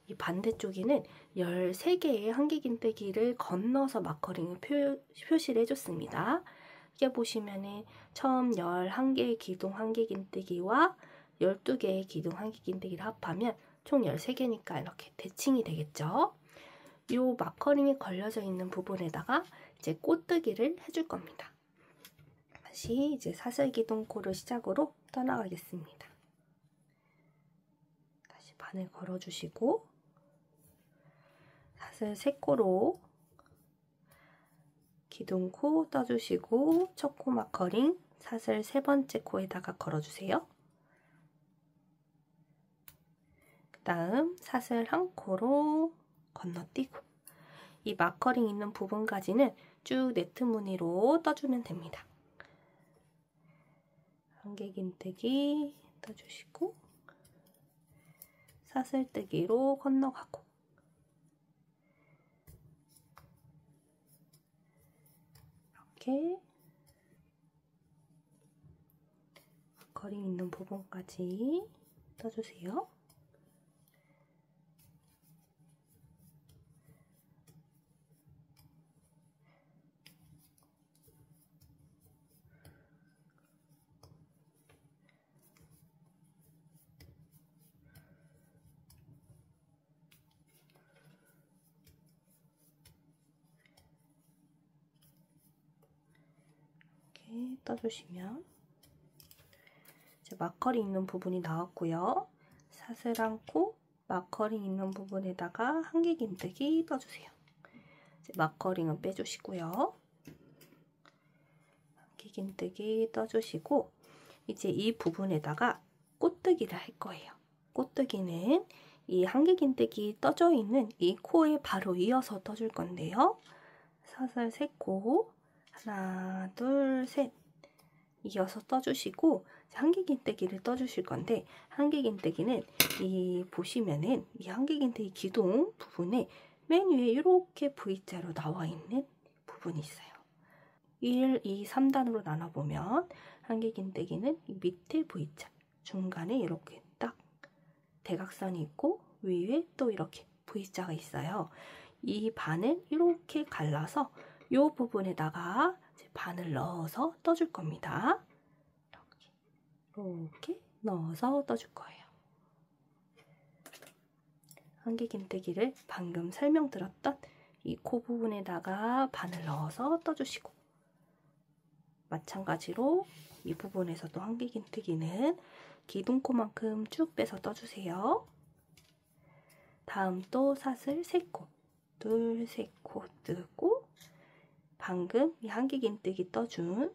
Speaker 1: 이 반대쪽에는 13개의 한길긴뜨기를 건너서 마커링을 표시를 해줬습니다. 이게 보시면은 처음 11개의 기둥 한길긴뜨기와 12개의 기둥 한길긴뜨기를 합하면 총 13개니까 이렇게 대칭이 되겠죠. 이 마커링이 걸려져 있는 부분에다가 이제 꽃뜨기를 해줄 겁니다. 다시 이제 사슬기둥코를 시작으로 떠나가겠습니다. 다시 바늘 걸어주시고 사슬 3코로 기둥코 떠주시고 첫 코 마커링 사슬 3번째 코에다가 걸어주세요. 그 다음 사슬 1코로 건너뛰고 이 마커링 있는 부분까지는 쭉 네트 무늬로 떠주면 됩니다. 한길긴뜨기 떠주시고 사슬뜨기로 건너가고 이렇게 마커링 있는 부분까지 떠주세요. 떠주시면 이제 마커링 있는 부분이 나왔고요. 사슬 1코 마커링 있는 부분에다가 한길긴뜨기 떠주세요. 이제 마커링은 빼주시고요. 한길긴뜨기 떠주시고 이제 이 부분에다가 꽃뜨기를 할 거예요. 꽃뜨기는 이 한길긴뜨기 떠져 있는 이 코에 바로 이어서 떠줄 건데요. 사슬 3코 하나, 둘, 셋 이어서 떠주시고 한길긴뜨기를 떠주실 건데 한길긴뜨기는 이 보시면은 이 한길긴뜨기 기둥 부분에 맨 위에 이렇게 V자로 나와 있는 부분이 있어요. 1, 2, 3단으로 나눠보면 한길긴뜨기는 이 밑에 V자 중간에 이렇게 딱 대각선이 있고 위에 또 이렇게 V자가 있어요. 이 반을 이렇게 갈라서 이 부분에다가 이제 바늘 넣어서 떠줄 겁니다. 이렇게 넣어서 떠줄 거예요. 한길긴뜨기를 방금 설명드렸던 이 코 부분에다가 바늘 넣어서 떠주시고 마찬가지로 이 부분에서도 한길긴뜨기는 기둥코만큼 쭉 빼서 떠주세요. 다음 또 사슬 3코 둘, 3코 뜨고 방금 이 한길긴뜨기 떠준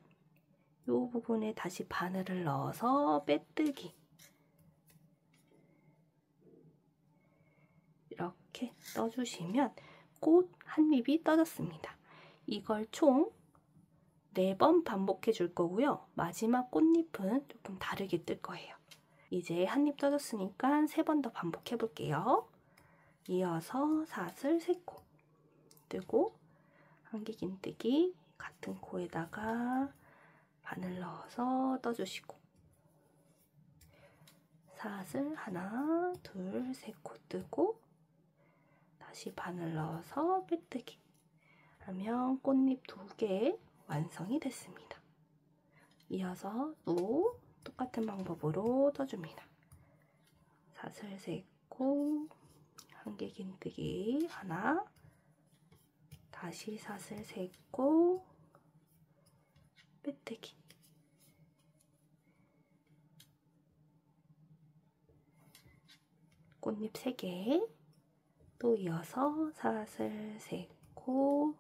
Speaker 1: 이 부분에 다시 바늘을 넣어서 빼뜨기 이렇게 떠주시면 꽃 한 잎이 떠졌습니다. 이걸 총 4번 반복해 줄 거고요. 마지막 꽃잎은 조금 다르게 뜰 거예요. 이제 한 잎 떠졌으니까 3번 더 반복해 볼게요. 이어서 사슬 3코 뜨고 한길긴뜨기 같은 코에다가 바늘 넣어서 떠주시고 사슬 하나, 둘, 3코 뜨고 다시 바늘 넣어서 빼뜨기 하면 꽃잎 2개 완성이 됐습니다. 이어서 또 똑같은 방법으로 떠줍니다. 사슬 3코 한길긴뜨기 하나 다시 사슬 3코 빼뜨기 꽃잎 3개 또 이어서 사슬 3코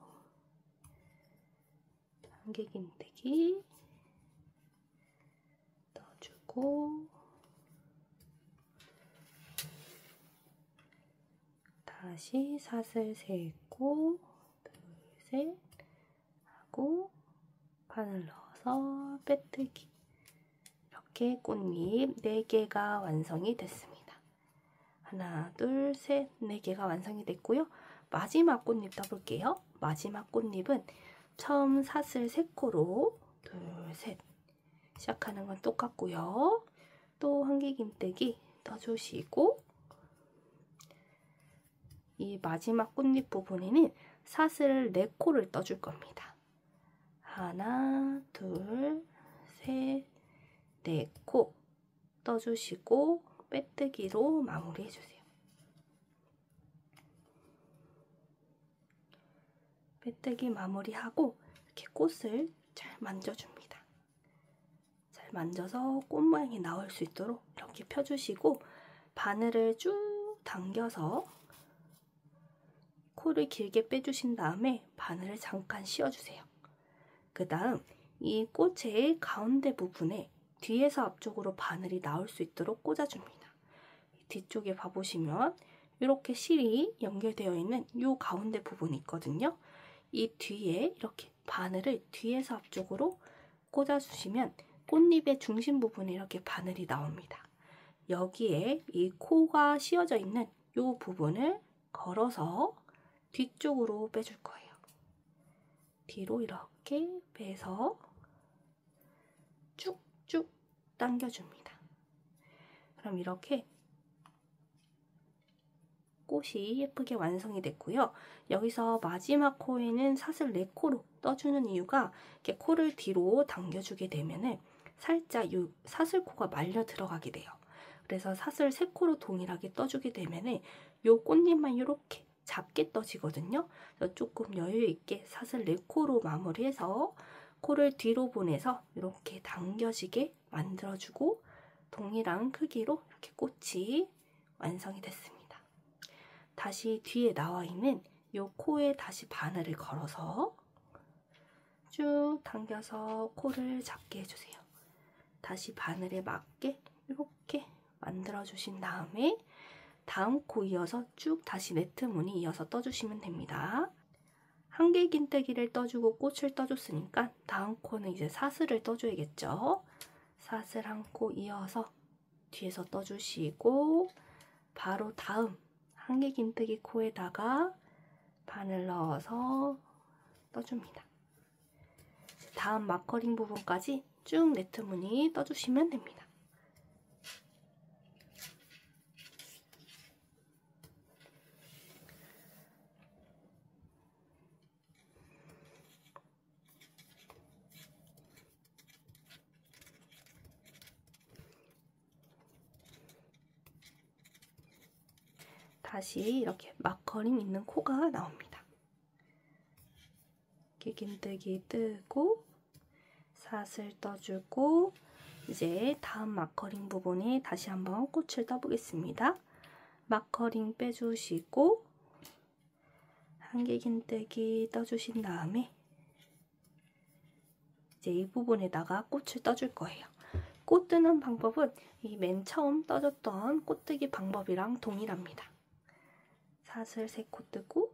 Speaker 1: 한길긴뜨기 넣어주고 다시 사슬 3코 둘, 셋 하고 바늘 넣어서 빼뜨기 이렇게 꽃잎 4개가 완성이 됐습니다. 하나, 둘, 셋, 4개가 완성이 됐고요. 마지막 꽃잎 떠볼게요. 마지막 꽃잎은 처음 사슬 3코로 둘, 셋 시작하는 건 똑같고요. 또 한길긴뜨기 떠주시고 이 마지막 꽃잎 부분에는 사슬 4코를 떠줄 겁니다. 하나, 둘, 셋, 4코 떠주시고 빼뜨기로 마무리해주세요. 빼뜨기 마무리하고 이렇게 꽃을 잘 만져줍니다. 잘 만져서 꽃 모양이 나올 수 있도록 이렇게 펴주시고 바늘을 쭉 당겨서 코를 길게 빼주신 다음에 바늘을 잠깐 씌워주세요. 그 다음 이 꽃의 가운데 부분에 뒤에서 앞쪽으로 바늘이 나올 수 있도록 꽂아줍니다. 뒤쪽에 봐보시면 이렇게 실이 연결되어 있는 이 가운데 부분이 있거든요. 이 뒤에 이렇게 바늘을 뒤에서 앞쪽으로 꽂아주시면 꽃잎의 중심 부분에 이렇게 바늘이 나옵니다. 여기에 이 코가 씌워져 있는 이 부분을 걸어서 뒤쪽으로 빼줄 거예요. 뒤로 이렇게 빼서 쭉쭉 당겨줍니다. 그럼 이렇게 꽃이 예쁘게 완성이 됐고요. 여기서 마지막 코에는 사슬 4코로 떠주는 이유가 이렇게 코를 뒤로 당겨주게 되면은 살짝 이 사슬코가 말려 들어가게 돼요. 그래서 사슬 3코로 동일하게 떠주게 되면은 이 꽃잎만 이렇게 작게 떠지거든요. 그래서 조금 여유 있게 사슬 4코로 마무리해서 코를 뒤로 보내서 이렇게 당겨지게 만들어주고 동일한 크기로 이렇게 꽃이 완성이 됐습니다. 다시 뒤에 나와 있는 이 코에 다시 바늘을 걸어서 쭉 당겨서 코를 잡게 해주세요. 다시 바늘에 맞게 이렇게 만들어 주신 다음에 다음 코 이어서 쭉 다시 네트 무늬 이어서 떠주시면 됩니다. 한길긴뜨기를 떠주고 꽃을 떠줬으니까 다음 코는 이제 사슬을 떠줘야겠죠. 사슬 한 코 이어서 뒤에서 떠주시고 바로 다음 한길긴뜨기 코에다가 바늘 넣어서 떠줍니다. 다음 마커링 부분까지 쭉 네트 무늬 떠주시면 됩니다. 다시 이렇게 마커링 있는 코가 나옵니다. 길긴뜨기 뜨고 사슬 떠주고 이제 다음 마커링 부분에 다시 한번 꽃을 떠보겠습니다. 마커링 빼주시고 한길긴뜨기 떠주신 다음에 이제 이 부분에다가 꽃을 떠줄 거예요. 꽃 뜨는 방법은 이 맨 처음 떠줬던 꽃뜨기 방법이랑 동일합니다. 사슬 3코 뜨고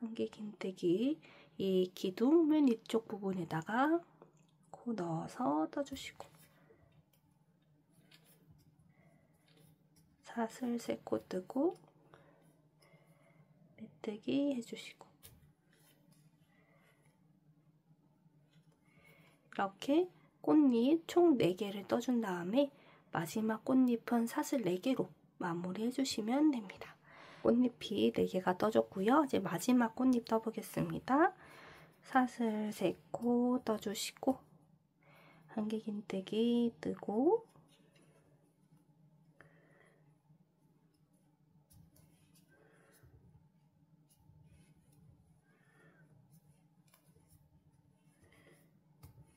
Speaker 1: 한길긴뜨기 이 기둥 맨 위쪽 부분에다가 코 넣어서 떠주시고 사슬 3코 뜨고 빼뜨기 해주시고 이렇게 꽃잎 총 4개를 떠준 다음에 마지막 꽃잎은 사슬 4개로 마무리 해주시면 됩니다. 꽃잎이 4개가 떠졌고요. 이제 마지막 꽃잎 떠보겠습니다. 사슬 3코 떠주시고 한길긴뜨기 뜨고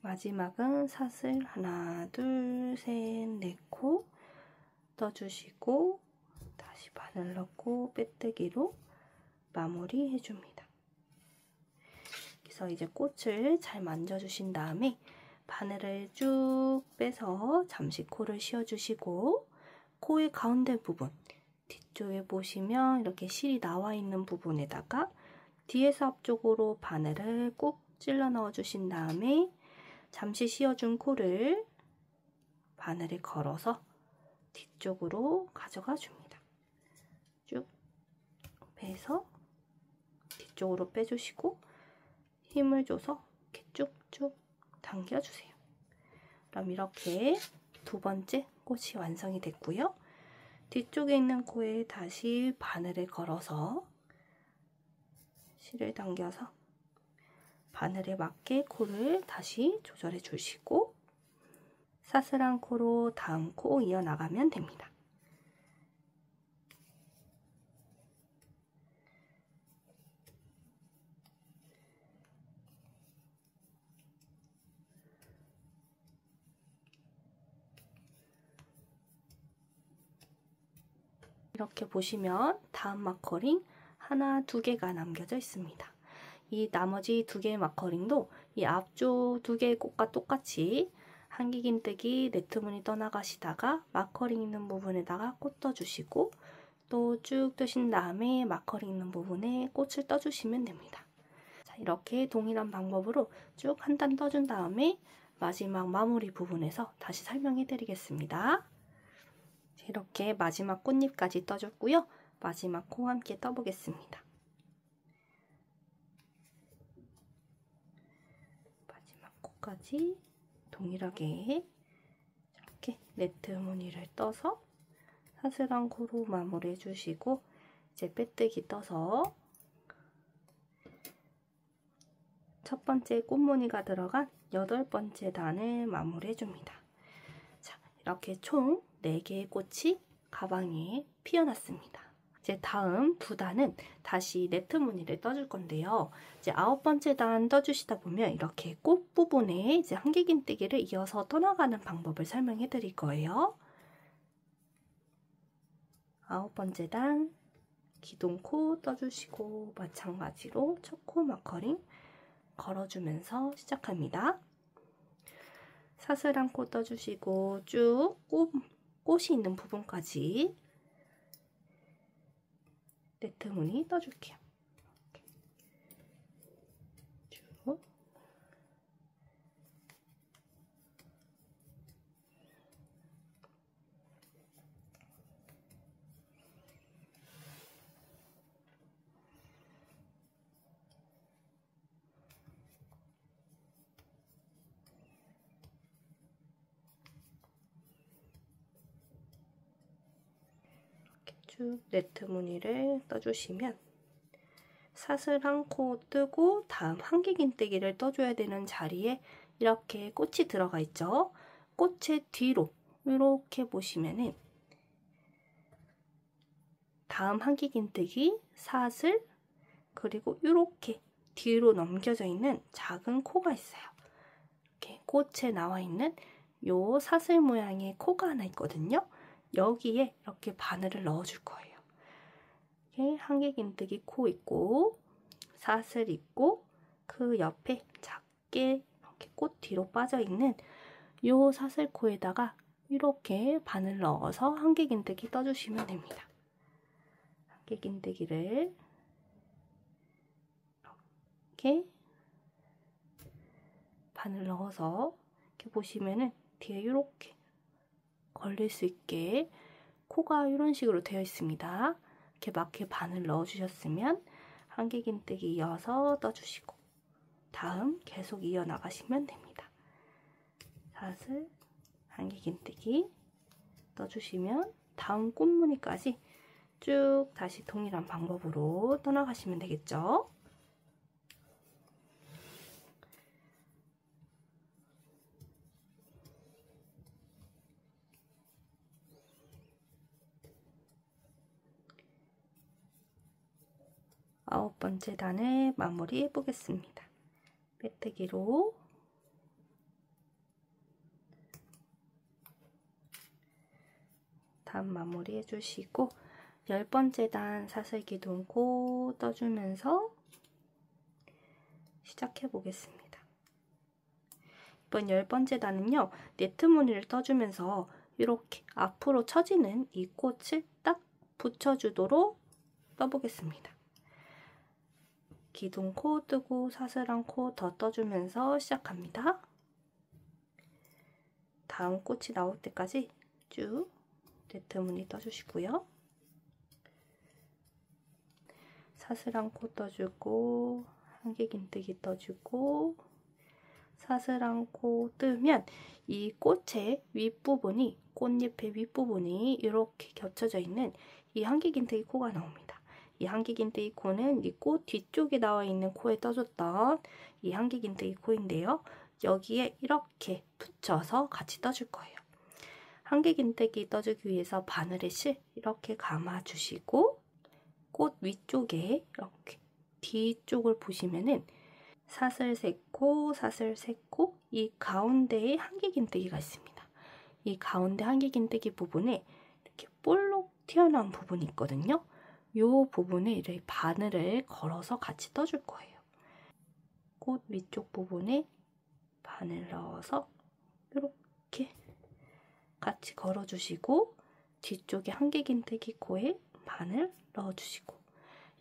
Speaker 1: 마지막은 사슬 하나, 둘, 셋, 4코 떠주시고 다시 바늘 넣고 빼뜨기로 마무리 해줍니다. 그래서 이제 꽃을 잘 만져주신 다음에 바늘을 쭉 빼서 잠시 코를 씌워주시고 코의 가운데 부분 뒤쪽에 보시면 이렇게 실이 나와 있는 부분에다가 뒤에서 앞쪽으로 바늘을 꾹 찔러 넣어주신 다음에 잠시 씌워준 코를 바늘에 걸어서 뒤쪽으로 가져가 줍니다. 쭉 빼서 뒤쪽으로 빼주시고 힘을 줘서 이렇게 쭉쭉 당겨주세요. 그럼 이렇게 두 번째 꽃이 완성이 됐고요. 뒤쪽에 있는 코에 다시 바늘을 걸어서 실을 당겨서 바늘에 맞게 코를 다시 조절해 주시고 사슬한 코로 다음 코 이어나가면 됩니다. 이렇게 보시면 다음 마커링 하나, 두 개가 남겨져 있습니다. 이 나머지 두 개의 마커링도 이 앞쪽 두 개의 꽃과 똑같이 한길긴뜨기 네트무늬 떠나가시다가 마커링 있는 부분에다가 꽃 떠주시고 또 쭉 뜨신 다음에 마커링 있는 부분에 꽃을 떠주시면 됩니다. 자, 이렇게 동일한 방법으로 쭉 한 단 떠준 다음에 마지막 마무리 부분에서 다시 설명해 드리겠습니다. 이렇게 마지막 꽃잎까지 떠줬고요. 마지막 코 함께 떠보겠습니다. 마지막 코까지 동일하게 이렇게 네트 무늬를 떠서 사슬한 코로 마무리 해주시고 이제 빼뜨기 떠서 첫 번째 꽃무늬가 들어간 8번째 단을 마무리 해줍니다. 자, 이렇게 총 4개의 꽃이 가방에 피어났습니다. 이제 다음 두 단은 다시 네트 무늬를 떠줄 건데요. 이제 9번째 단 떠주시다 보면 이렇게 꽃 부분에 이제 한길긴뜨기를 이어서 떠나가는 방법을 설명해 드릴 거예요. 9번째 단 기둥코 떠주시고 마찬가지로 첫 코 마커링 걸어주면서 시작합니다. 사슬한 코 떠주시고 쭉 꽃이 있는 부분까지 네트 무늬 떠줄게요. 쭉. 쭉 네트 무늬를 떠주시면 사슬한 코 뜨고 다음 한길긴뜨기를 떠줘야 되는 자리에 이렇게 꽃이 들어가 있죠. 꽃의 뒤로 이렇게 보시면은 다음 한길긴뜨기, 사슬, 그리고 이렇게 뒤로 넘겨져 있는 작은 코가 있어요. 이렇게 꽃에 나와 있는 요 사슬 모양의 코가 하나 있거든요. 여기에 이렇게 바늘을 넣어줄 거예요. 이렇게 한길긴뜨기 코 있고 사슬 있고 그 옆에 작게 이렇게 꽃 뒤로 빠져 있는 요 사슬코에다가 이렇게 바늘 넣어서 한길긴뜨기 떠주시면 됩니다. 한길긴뜨기를 이렇게 바늘 넣어서 이렇게 보시면은 뒤에 이렇게 걸릴 수 있게 코가 이런 식으로 되어 있습니다. 이렇게 맞게 바늘 넣어주셨으면 한길긴뜨기 이어서 떠주시고 다음 계속 이어나가시면 됩니다. 사슬, 한길긴뜨기 떠주시면 다음 꽃무늬까지 쭉 다시 동일한 방법으로 떠나가시면 되겠죠. 아홉 번째 단을 마무리 해보겠습니다. 빼뜨기로 단 마무리 해주시고 10번째 단 사슬기둥코 떠주면서 시작해 보겠습니다. 이번 10번째 단은요, 네트 무늬를 떠주면서 이렇게 앞으로 처지는 이 꽃을 딱 붙여주도록 떠보겠습니다. 기둥코 뜨고 사슬한 코 더 떠주면서 시작합니다. 다음 꽃이 나올 때까지 쭉 네트무늬 떠주시고요. 사슬한 코 떠주고 한길긴뜨기 떠주고 사슬한 코 뜨면 이 꽃의 윗부분이, 꽃잎의 윗부분이 이렇게 겹쳐져 있는 이 한길긴뜨기 코가 나옵니다. 이 한길긴뜨기 코는 이 꽃 뒤쪽에 나와 있는 코에 떠줬던 이 한길긴뜨기 코인데요. 여기에 이렇게 붙여서 같이 떠줄 거예요. 한길긴뜨기 떠주기 위해서 바늘에 실 이렇게 감아주시고 꽃 위쪽에 이렇게 뒤쪽을 보시면은 사슬 3코, 사슬 3코, 이 가운데에 한길긴뜨기가 있습니다. 이 가운데 한길긴뜨기 부분에 이렇게 볼록 튀어나온 부분이 있거든요. 이 부분에 이렇게 바늘을 걸어서 같이 떠줄 거예요. 꽃 위쪽 부분에 바늘 넣어서 이렇게 같이 걸어주시고 뒤쪽에 한길긴뜨기 코에 바늘 넣어주시고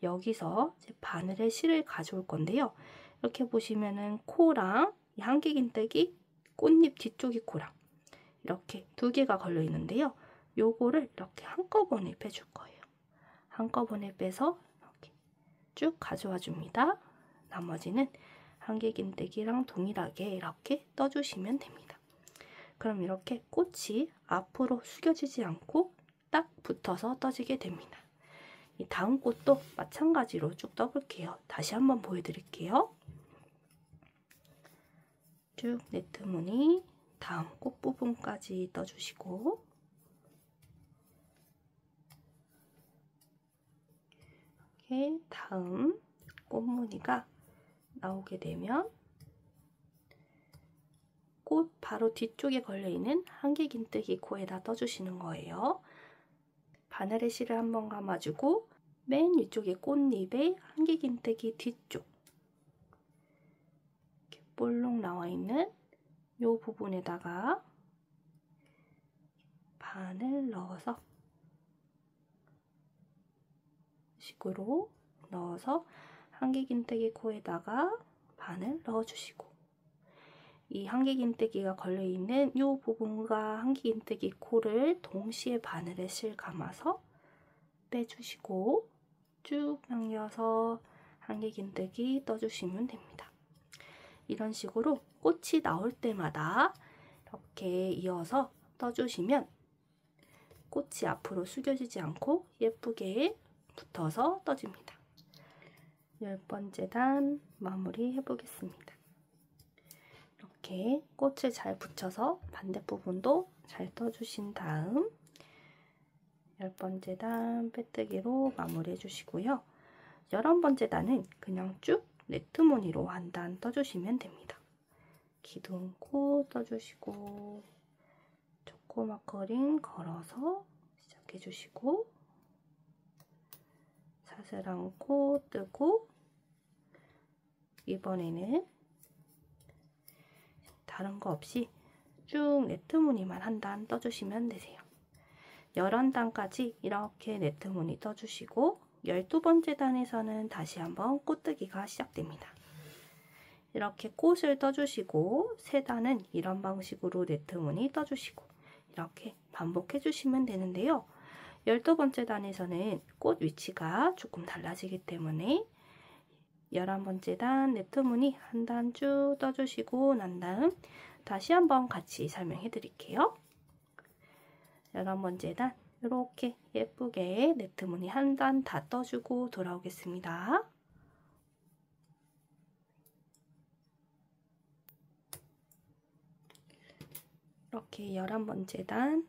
Speaker 1: 여기서 이제 바늘에 실을 가져올 건데요. 이렇게 보시면은 코랑 이 한길긴뜨기 꽃잎 뒤쪽이 코랑 이렇게 2개가 걸려 있는데요. 요거를 이렇게 한꺼번에 빼줄 거예요. 한꺼번에 빼서 이렇게 쭉 가져와 줍니다. 나머지는 한길긴뜨기랑 동일하게 이렇게 떠주시면 됩니다. 그럼 이렇게 꽃이 앞으로 숙여지지 않고 딱 붙어서 떠지게 됩니다. 이 다음 꽃도 마찬가지로 쭉 떠볼게요. 다시 한번 보여드릴게요. 쭉 네트무늬 다음 꽃 부분까지 떠주시고 이렇게 다음 꽃무늬가 나오게 되면 꽃 바로 뒤쪽에 걸려있는 한길긴뜨기 코에다 떠주시는 거예요. 바늘에 실을 한번 감아주고 맨 위쪽에 꽃잎에 한길긴뜨기 뒤쪽 이렇게 볼록 나와 있는 이 부분에다가 바늘 넣어서 식으로 넣어서 한길긴뜨기 코에다가 바늘 넣어주시고 이 한길긴뜨기가 걸려있는 이 부분과 한길긴뜨기 코를 동시에 바늘에 실 감아서 빼주시고 쭉 당겨서 한길긴뜨기 떠주시면 됩니다. 이런 식으로 꽃이 나올 때마다 이렇게 이어서 떠주시면 꽃이 앞으로 숙여지지 않고 예쁘게 붙어서 떠집니다. 10번째 단 마무리 해보겠습니다. 이렇게 꽃을 잘 붙여서 반대부분도 잘 떠주신 다음 10번째 단 빼뜨기로 마무리 해주시고요. 11번째 단은 그냥 쭉 네트무늬로 한 단 떠주시면 됩니다. 기둥코 떠주시고 초코 마커링 걸어서 시작해주시고 사슬한 코 뜨고 이번에는 다른 거 없이 쭉 네트무늬만 한 단 떠주시면 되세요. 11단까지 이렇게 네트무늬 떠주시고 12번째 단에서는 다시 한번 꽃뜨기가 시작됩니다. 이렇게 꽃을 떠주시고 3단은 이런 방식으로 네트무늬 떠주시고 이렇게 반복해 주시면 되는데요. 12번째 단에서는 꽃 위치가 조금 달라지기 때문에 11번째 단 네트무늬 한 단 쭉 떠주시고 난 다음 다시 한번 같이 설명해 드릴게요. 11번째 단 이렇게 예쁘게 네트무늬 한 단 다 떠주고 돌아오겠습니다. 이렇게 11번째 단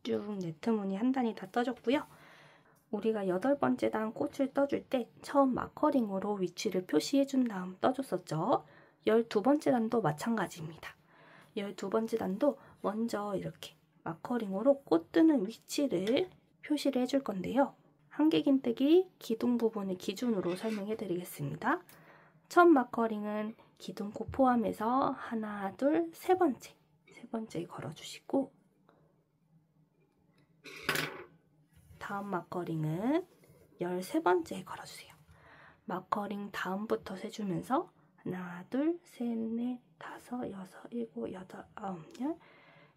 Speaker 1: 쭉 네트무늬 한 단이 다 떠졌고요. 우리가 8번째 단 꽃을 떠줄 때 처음 마커링으로 위치를 표시해 준 다음 떠줬었죠. 12번째 단도 마찬가지입니다. 12번째 단도 먼저 이렇게 마커링으로 꽃 뜨는 위치를 표시를 해줄 건데요. 한길긴뜨기 기둥 부분을 기준으로 설명해 드리겠습니다. 첫 마커링은 기둥코 포함해서 하나, 둘, 세 번째 걸어주시고 다음 마커링은 13번째 걸어주세요. 마커링 다음부터 세주면서 하나, 둘, 셋, 넷, 다섯, 여섯, 일곱, 여덟, 아홉, 열,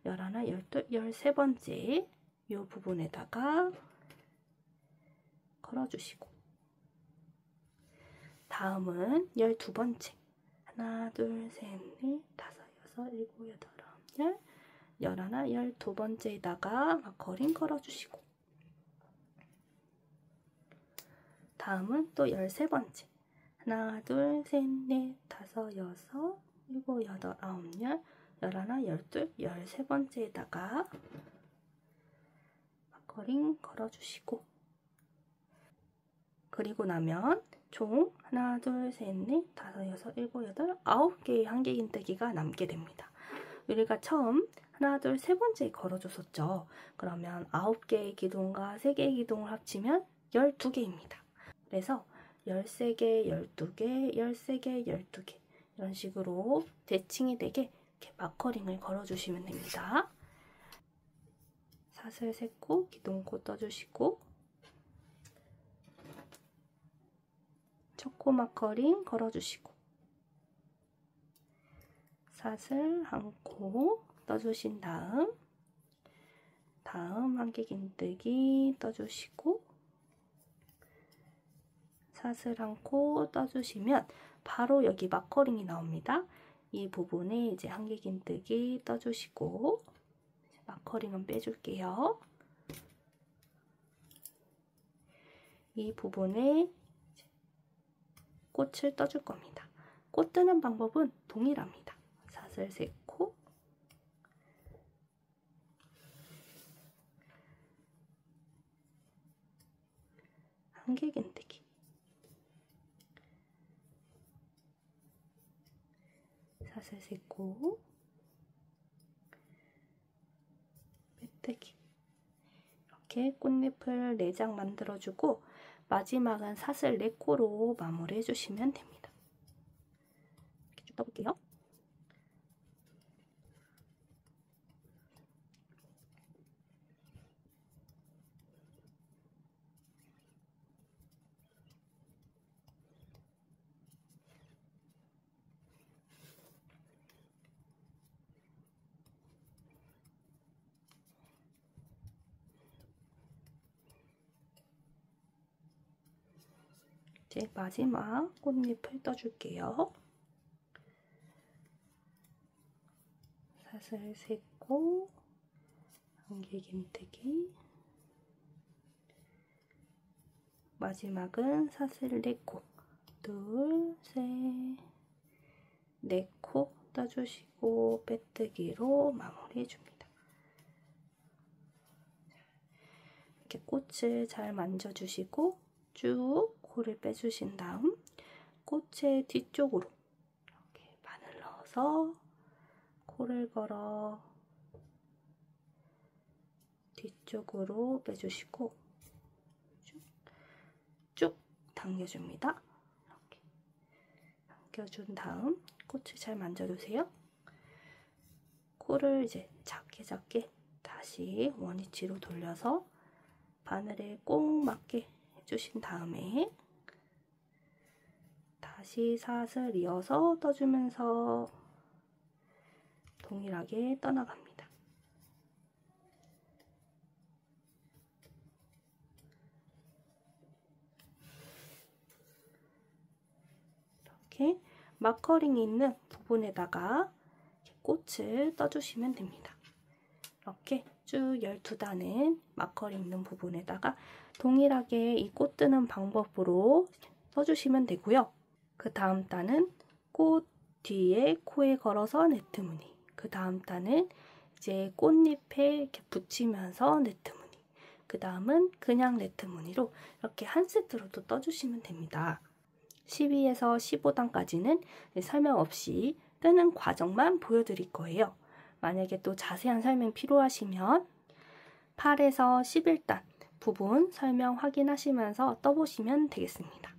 Speaker 1: 열하나, 열둘, 13번째 이 부분에다가 걸어주시고, 다음은 12번째. 하나, 둘, 셋, 넷, 다섯, 여섯, 일곱, 여덟, 아홉, 열, 열하나, 12번째에다가 마커링 걸어주시고, 다음은 또 13번째. 하나, 둘, 셋, 넷, 다섯, 여섯, 일곱, 여덟, 아홉, 열, 열하나, 열둘, 13번째에다가 마커링 걸어주시고, 그리고 나면 총 하나, 둘, 셋, 넷, 다섯, 여섯, 일곱, 여덟, 9개의 한길긴뜨기가 남게 됩니다. 우리가 처음 하나, 둘, 세 번째에 걸어줬었죠. 그러면 9개의 기둥과 3개의 기둥을 합치면 12개입니다. 그래서 13개, 12개, 13개, 12개 이런 식으로 대칭이 되게 이렇게 마커링을 걸어주시면 됩니다. 사슬 세코, 기둥코 떠주시고, 첫코 마커링 걸어주시고, 사슬 한 코 떠주신 다음 한길긴뜨기 떠주시고, 사슬 한 코 떠주시면 바로 여기 마커링이 나옵니다. 이 부분에 이제 한길긴뜨기 떠주시고, 마커링은 빼줄게요. 이 부분에 꽃을 떠줄 겁니다. 꽃 뜨는 방법은 동일합니다. 사슬 세코, 한길긴뜨기, 사슬 세코, 빼뜨기. 이렇게 꽃잎을 4장 만들어주고 마지막은 사슬 4코로 마무리해 주시면 됩니다. 이렇게 쭉 떠볼게요. 이제 마지막 꽃잎을 떠줄게요. 사슬 세코, 한길긴뜨기, 마지막은 사슬 4코, 둘, 셋, 4코 떠주시고 빼뜨기로 마무리해줍니다. 이렇게 꽃을 잘 만져주시고 쭉 코를 빼주신 다음 꽃의 뒤쪽으로 이렇게 바늘 넣어서 코를 걸어 뒤쪽으로 빼주시고 쭉 당겨줍니다. 이렇게 당겨준 다음 꽃을 잘 만져주세요. 코를 이제 작게 다시 원위치로 돌려서 바늘에 꼭 맞게 해주신 다음에 다시 사슬 이어서 떠주면서 동일하게 떠나갑니다. 이렇게 마커링이 있는 부분에다가 꽃을 떠주시면 됩니다. 이렇게 쭉 12단은 마커링 있는 부분에다가 동일하게 이 꽃 뜨는 방법으로 떠주시면 되고요. 그 다음 단은 꽃 뒤에 코에 걸어서 네트 무늬, 그 다음 단은 이제 꽃잎에 이렇게 붙이면서 네트 무늬, 그 다음은 그냥 네트 무늬로 이렇게 한 세트로도 떠주시면 됩니다. 12에서 15단까지는 설명 없이 뜨는 과정만 보여드릴 거예요. 만약에 또 자세한 설명 필요하시면 8에서 11단 부분 설명 확인하시면서 떠보시면 되겠습니다.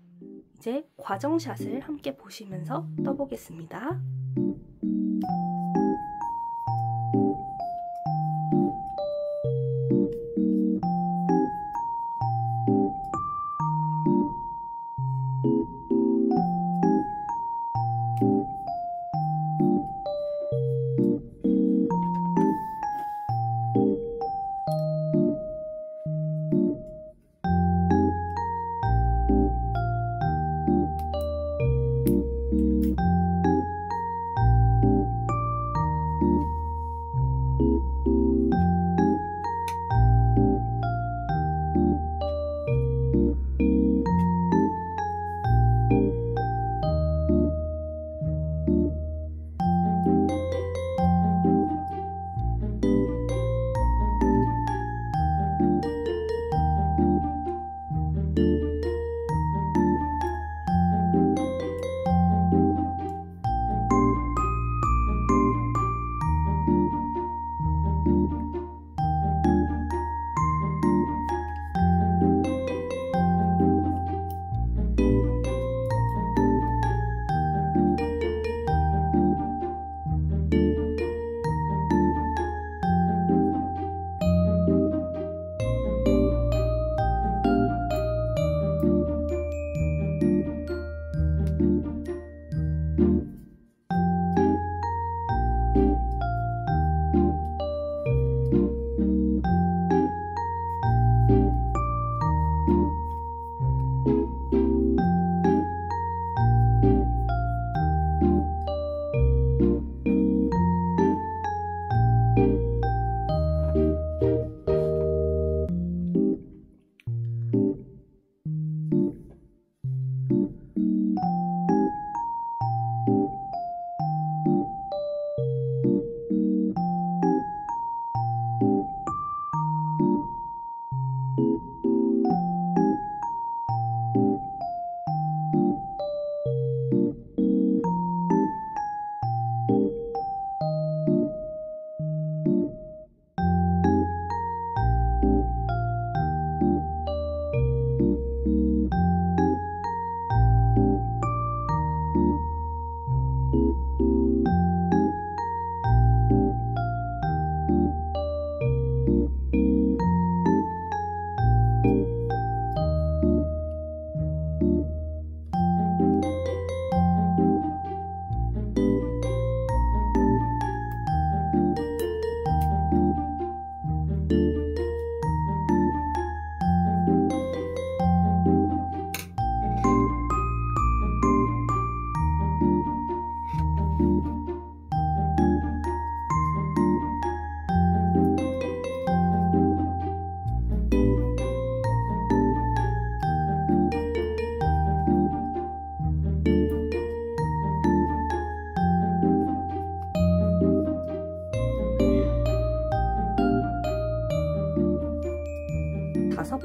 Speaker 1: 이제 과정샷을 함께 보시면서 떠보겠습니다.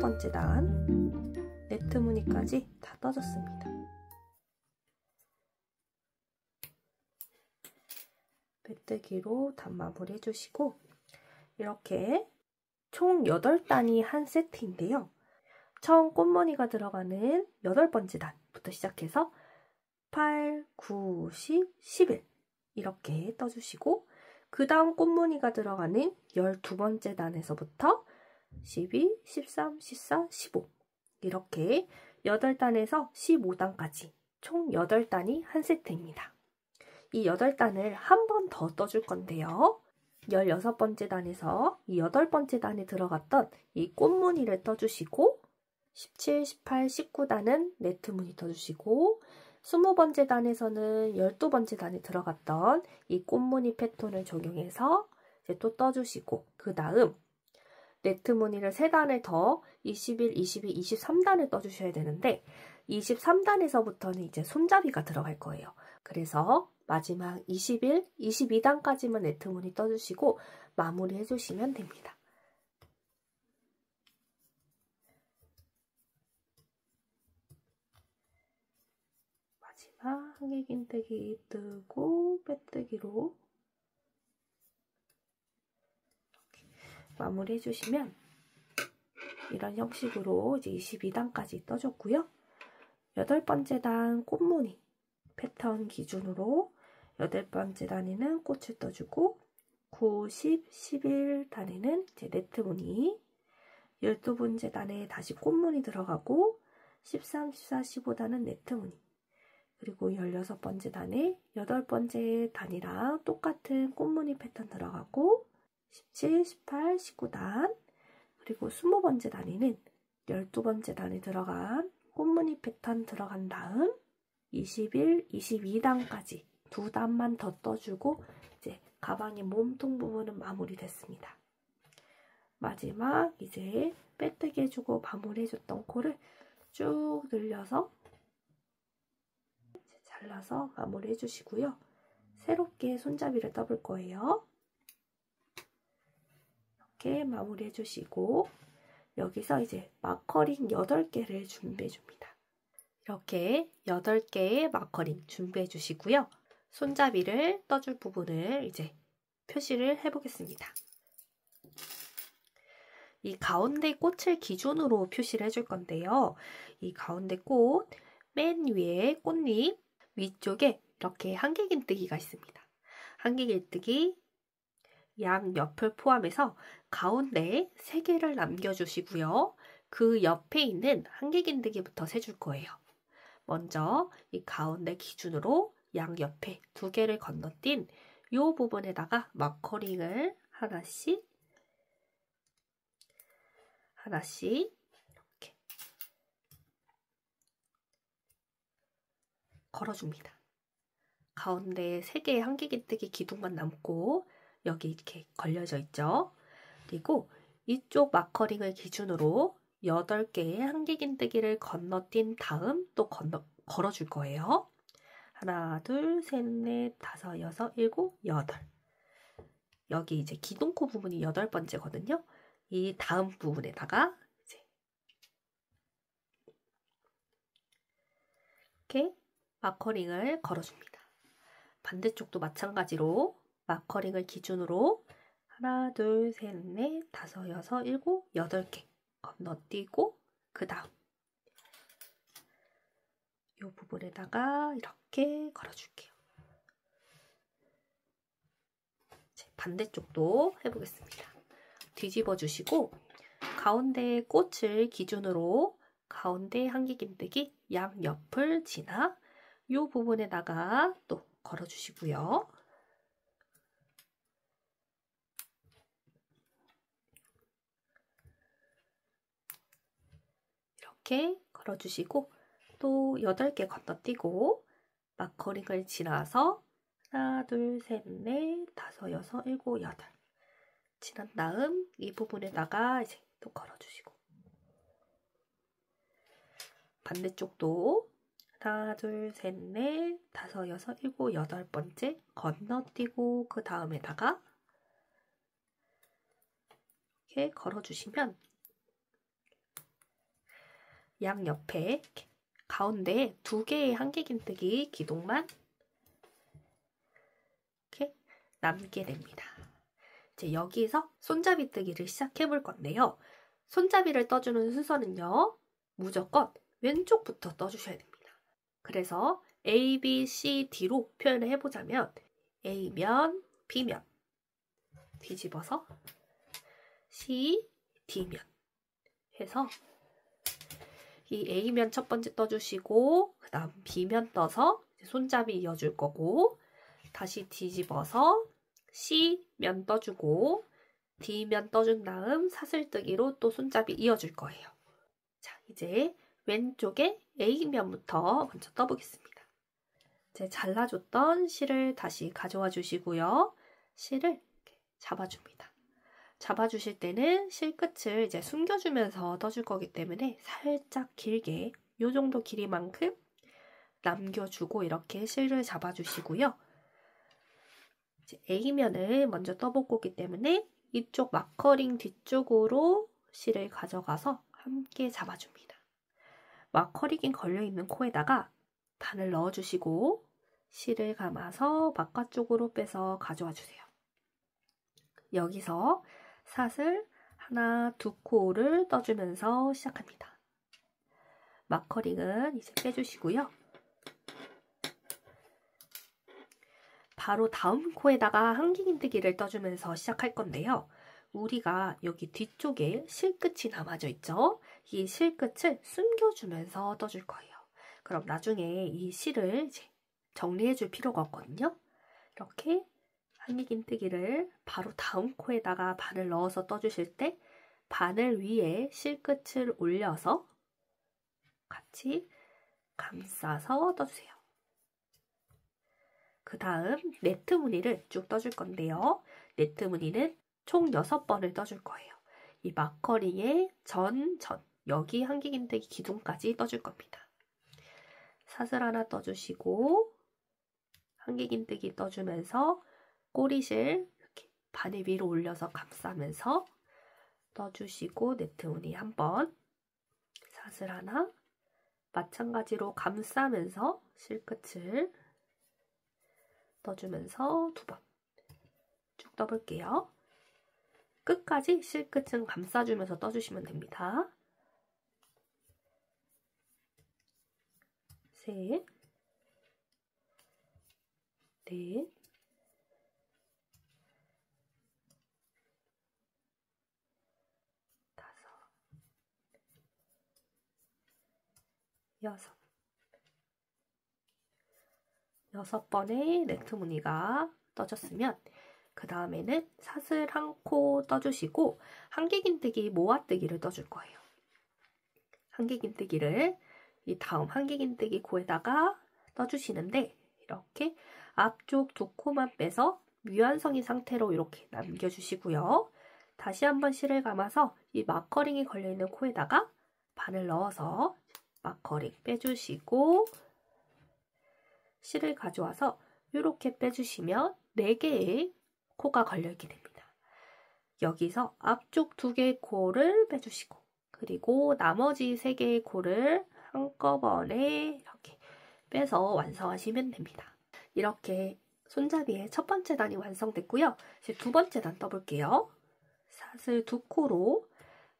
Speaker 1: 번째 단 네트 무늬까지 다 떠졌습니다. 메뜨기로 단 마무리 해주시고 이렇게 총 8단이 한 세트인데요. 처음 꽃무늬가 들어가는 8번째 단부터 시작해서 8, 9, 10, 11 이렇게 떠주시고 그 다음 꽃무늬가 들어가는 12번째 단에서부터 12, 13, 14, 15 이렇게 8단에서 15단까지 총 8단이 한 세트입니다. 이 8단을 한 번 더 떠줄 건데요. 16번째 단에서 이 8번째 단에 들어갔던 이 꽃무늬를 떠주시고 17, 18, 19단은 네트 무늬 떠주시고 20번째 단에서는 12번째 단에 들어갔던 이 꽃무늬 패턴을 적용해서 이제 또 떠주시고 그 다음 네트 무늬를 3단을 더 21, 22, 23단을 떠주셔야 되는데 23단에서부터는 이제 손잡이가 들어갈 거예요. 그래서 마지막 21, 22단까지만 네트 무늬 떠주시고 마무리 해주시면 됩니다. 마지막 한길긴뜨기 뜨고 빼뜨기로 마무리 해주시면 이런 형식으로 이제 22단까지 떠줬고요. 8번째 단 꽃무늬 패턴 기준으로 8번째 단에는 꽃을 떠주고 9, 10, 11 단에는 이제 네트 무늬 12번째 단에 다시 꽃무늬 들어가고 13, 14, 15단은 네트 무늬 그리고 16번째 단에 8번째 단이랑 똑같은 꽃무늬 패턴 들어가고 17, 18, 19단 그리고 20번째 단에는 12번째 단에 들어간 꽃무늬 패턴 들어간 다음 21, 22단까지 2단만 더 떠주고 이제 가방의 몸통 부분은 마무리됐습니다. 마지막 이제 빼뜨기 해주고 마무리해줬던 코를 쭉 늘려서 잘라서 마무리해주시고요. 새롭게 손잡이를 떠볼 거예요. 이렇게 마무리해주시고 여기서 이제 마커링 8개를 준비해줍니다. 이렇게 8개의 마커링 준비해주시고요. 손잡이를 떠줄 부분을 이제 표시를 해보겠습니다. 이 가운데 꽃을 기준으로 표시를 해줄 건데요. 이 가운데 꽃 맨 위에 꽃잎 위쪽에 이렇게 한길긴뜨기가 있습니다. 한길긴뜨기 양 옆을 포함해서 가운데 3개를 남겨주시고요. 그 옆에 있는 한길긴뜨기부터 세줄 거예요. 먼저 이 가운데 기준으로 양 옆에 2개를 건너뛴 이 부분에다가 마커링을 하나씩 이렇게 걸어줍니다. 가운데 3개의 한길긴뜨기 기둥만 남고 여기 이렇게 걸려져 있죠. 그리고 이쪽 마커링을 기준으로 8개의 한길긴뜨기를 건너뛴 다음 또 걸어줄 거예요. 하나, 둘, 셋, 넷, 다섯, 여섯, 일곱, 여덟. 여기 이제 기둥코 부분이 8번째거든요. 이 다음 부분에다가 이제 이렇게 마커링을 걸어줍니다. 반대쪽도 마찬가지로 마커링을 기준으로 하나, 둘, 셋, 넷, 다섯, 여섯, 일곱, 8개 건너뛰고 그 다음 이 부분에다가 이렇게 걸어줄게요. 이제 반대쪽도 해보겠습니다. 뒤집어 주시고 가운데 꽃을 기준으로 가운데 한길긴뜨기 양 옆을 지나 이 부분에다가 또 걸어주시고요. 이렇게 걸어주시고 또 8개 건너뛰고 마커링을 지나서 하나, 둘, 셋, 넷, 다섯, 여섯, 일곱, 여덟 지난 다음 이 부분에다가 이제 또 걸어주시고 반대쪽도 하나, 둘, 셋, 넷, 다섯, 여섯, 일곱, 8번째 건너뛰고 그 다음에다가 이렇게 걸어주시면 양 옆에 이렇게 가운데 2개의 한길긴뜨기 기둥만 이렇게 남게 됩니다. 이제 여기서 손잡이 뜨기를 시작해 볼 건데요. 손잡이를 떠주는 순서는요. 무조건 왼쪽부터 떠주셔야 됩니다. 그래서 A, B, C, D로 표현을 해보자면 A면, B면 뒤집어서 C, D면 해서 이 A면 첫 번째 떠주시고 그 다음 B면 떠서 손잡이 이어줄 거고 다시 뒤집어서 C면 떠주고 D면 떠준 다음 사슬뜨기로 또 손잡이 이어줄 거예요. 자, 이제 왼쪽에 A면부터 먼저 떠보겠습니다. 이제 잘라줬던 실을 다시 가져와 주시고요. 실을 이렇게 잡아줍니다. 잡아주실 때는 실 끝을 이제 숨겨주면서 떠줄 거기 때문에 살짝 길게 이 정도 길이만큼 남겨주고 이렇게 실을 잡아주시고요. 이제 A면을 먼저 떠볼 거기 때문에 이쪽 마커링 뒤쪽으로 실을 가져가서 함께 잡아줍니다. 마커링이 걸려있는 코에다가 바늘 넣어주시고 실을 감아서 바깥쪽으로 빼서 가져와 주세요. 여기서 사슬 하나, 2코를 떠주면서 시작합니다. 마커링은 이제 빼주시고요. 바로 다음 코에다가 한길긴뜨기를 떠주면서 시작할 건데요. 우리가 여기 뒤쪽에 실끝이 남아져 있죠? 이 실끝을 숨겨주면서 떠줄 거예요. 그럼 나중에 이 실을 이제 정리해줄 필요가 없거든요. 이렇게 한길긴뜨기를 바로 다음 코에다가 바늘 넣어서 떠주실 때 바늘 위에 실끝을 올려서 같이 감싸서 떠주세요. 그 다음 네트 무늬를 쭉 떠줄 건데요. 네트 무늬는 총 6번을 떠줄 거예요. 이 마커링의 전, 여기 한길긴뜨기 기둥까지 떠줄 겁니다. 사슬 하나 떠주시고 한길긴뜨기 떠주면서 꼬리실 이렇게 바늘 위로 올려서 감싸면서 떠주시고 네트 무늬 한 번, 사슬 하나, 마찬가지로 감싸면서 실끝을 떠주면서 2번 쭉 떠볼게요. 끝까지 실끝은 감싸주면서 떠주시면 됩니다. 셋, 넷, 다섯, 여섯. 6번의 네트 무늬가 떠졌으면 그 다음에는 사슬 한 코 떠주시고 한길긴뜨기 모아뜨기를 떠줄 거예요. 한길긴뜨기를 이 다음 한길긴뜨기 코에다가 떠주시는데 이렇게 앞쪽 2코만 빼서 미완성인 상태로 이렇게 남겨주시고요. 다시 한번 실을 감아서 이 마커링이 걸려있는 코에다가 바늘 넣어서 마커링 빼주시고 실을 가져와서 이렇게 빼주시면 4개의 코가 걸려있게 됩니다. 여기서 앞쪽 2개의 코를 빼주시고 그리고 나머지 3개의 코를 한꺼번에 이렇게 빼서 완성하시면 됩니다. 이렇게 손잡이의 첫 번째 단이 완성됐고요. 이제 2번째 단 떠볼게요. 사슬 2코로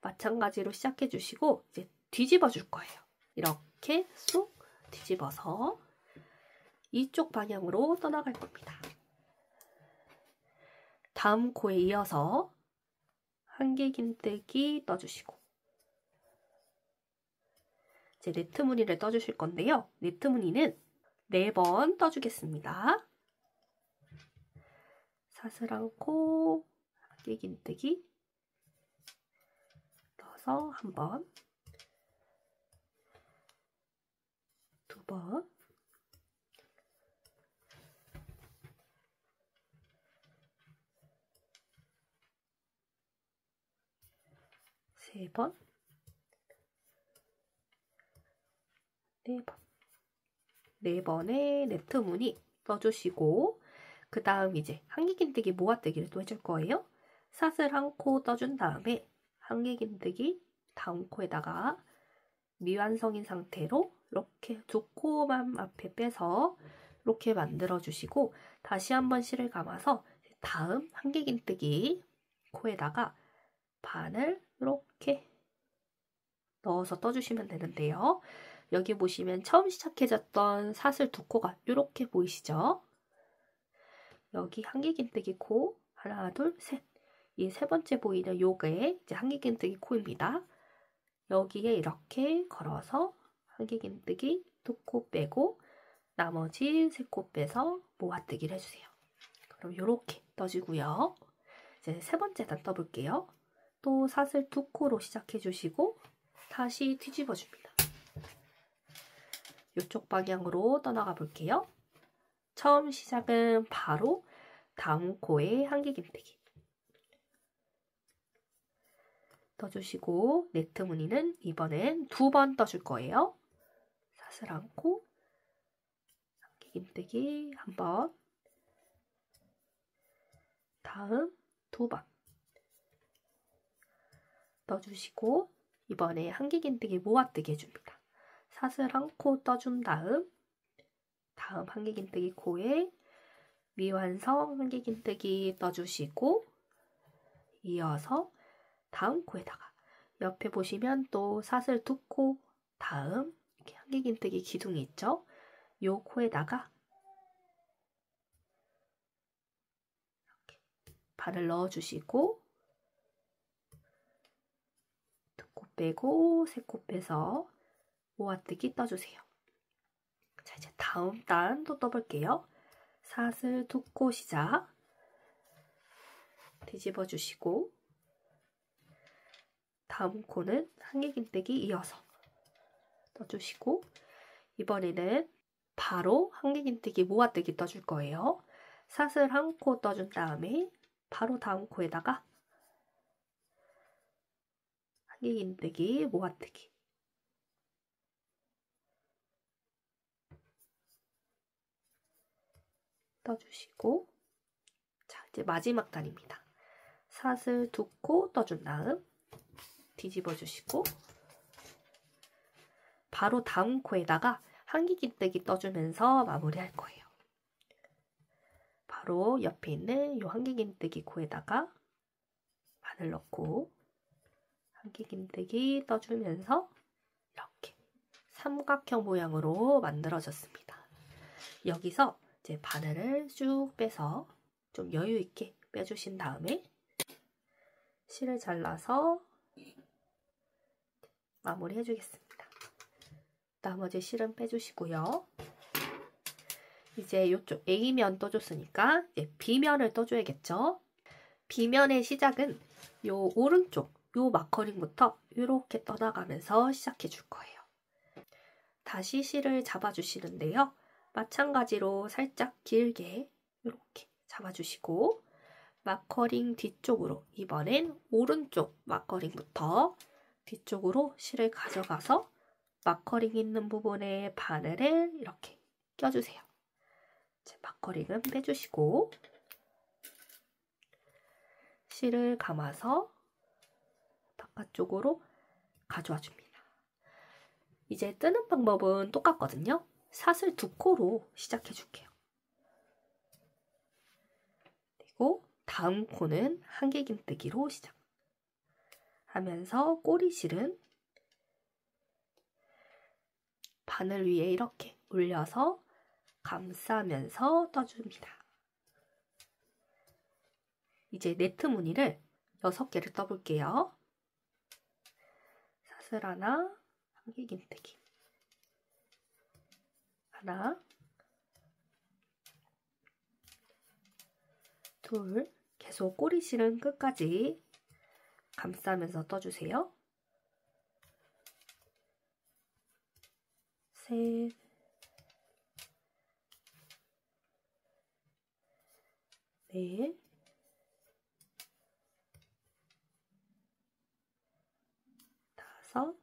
Speaker 1: 마찬가지로 시작해 주시고 이제 뒤집어 줄 거예요. 이렇게 쏙 뒤집어서 이쪽 방향으로 떠나갈 겁니다. 다음 코에 이어서 한길긴뜨기 떠주시고 이제 네트 무늬를 떠주실 건데요. 네트 무늬는 4번 떠주겠습니다. 사슬 한 코, 한길긴뜨기 떠서 1번, 2번, 3번, 4번. 4번의 네트 무늬 떠주시고 그 다음 이제 한길긴뜨기 모아뜨기를 또 해줄 거예요. 사슬 한 코 떠준 다음에 한길긴뜨기 다음 코에다가 미완성인 상태로 이렇게 2코만 앞에 빼서 이렇게 만들어 주시고 다시 한번 실을 감아서 다음 한길긴뜨기 코에다가 바늘 이렇게 넣어서 떠주시면 되는데요. 여기 보시면 처음 시작해졌던 사슬 2코가 이렇게 보이시죠? 여기 한길긴뜨기 코 하나, 둘, 셋. 이 3번째 보이는 요게 이제 한길긴뜨기 코입니다. 여기에 이렇게 걸어서 한길긴뜨기 2코 빼고 나머지 3코 빼서 모아뜨기를 해주세요. 그럼 이렇게 떠주고요. 이제 3번째 단 떠볼게요. 또 사슬 2코로 시작해주시고 다시 뒤집어줍니다. 이쪽 방향으로 떠나가 볼게요. 처음 시작은 바로 다음 코에 한길긴뜨기 떠주시고 네트 무늬는 이번엔 2번 떠줄 거예요. 사슬 한 코, 한길긴뜨기 1번, 다음 2번 떠주시고 이번에 한길긴뜨기 모아뜨기 해줍니다. 사슬 한 코 떠준 다음 한길긴뜨기 코에 미완성 한길긴뜨기 떠주시고 이어서 다음 코에다가 옆에 보시면 또 사슬 2코 다음 이렇게 한길긴뜨기 기둥이 있죠? 이 코에다가 이렇게 바늘 넣어주시고 2코 빼고 3코 빼서 모아뜨기 떠주세요. 자, 이제 다음 단 또 떠볼게요. 사슬 2코 시작 뒤집어 주시고 다음 코는 한길긴뜨기 이어서 떠주시고 이번에는 바로 한길긴뜨기 모아뜨기 떠줄 거예요. 사슬 한 코 떠준 다음에 바로 다음 코에다가 한길긴뜨기 모아뜨기. 떠주시고, 자, 이제 마지막 단입니다. 사슬 2코 떠준 다음 뒤집어 주시고, 바로 다음 코에다가 한길긴뜨기 떠주면서 마무리할 거예요. 바로 옆에 있는 이 한길긴뜨기 코에다가 바늘 넣고 한길긴뜨기 떠주면서 이렇게 삼각형 모양으로 만들어졌습니다. 여기서 이제 바늘을 쭉 빼서 좀 여유 있게 빼주신 다음에 실을 잘라서 마무리 해주겠습니다. 나머지 실은 빼주시고요. 이제 이쪽 A면 떠줬으니까 이제 B면을 떠줘야겠죠. B면의 시작은 요 오른쪽 요 마커링부터 이렇게 떠나가면서 시작해 줄 거예요. 다시 실을 잡아주시는데요. 마찬가지로 살짝 길게 이렇게 잡아주시고 마커링 뒤쪽으로, 이번엔 오른쪽 마커링부터 뒤쪽으로 실을 가져가서 마커링 있는 부분에 바늘을 이렇게 껴주세요. 마커링은 빼주시고 실을 감아서 바깥쪽으로 가져와 줍니다. 이제 뜨는 방법은 똑같거든요. 사슬 2코로 시작해 줄게요. 그리고 다음 코는 한길긴뜨기로 시작하면서 꼬리실은 바늘 위에 이렇게 올려서 감싸면서 떠줍니다. 이제 네트 무늬를 6개를 떠볼게요. 사슬 하나, 한길긴뜨기 하나, 둘, 계속 꼬리실은 끝까지 감싸면서 떠주세요. 셋, 넷, 다섯,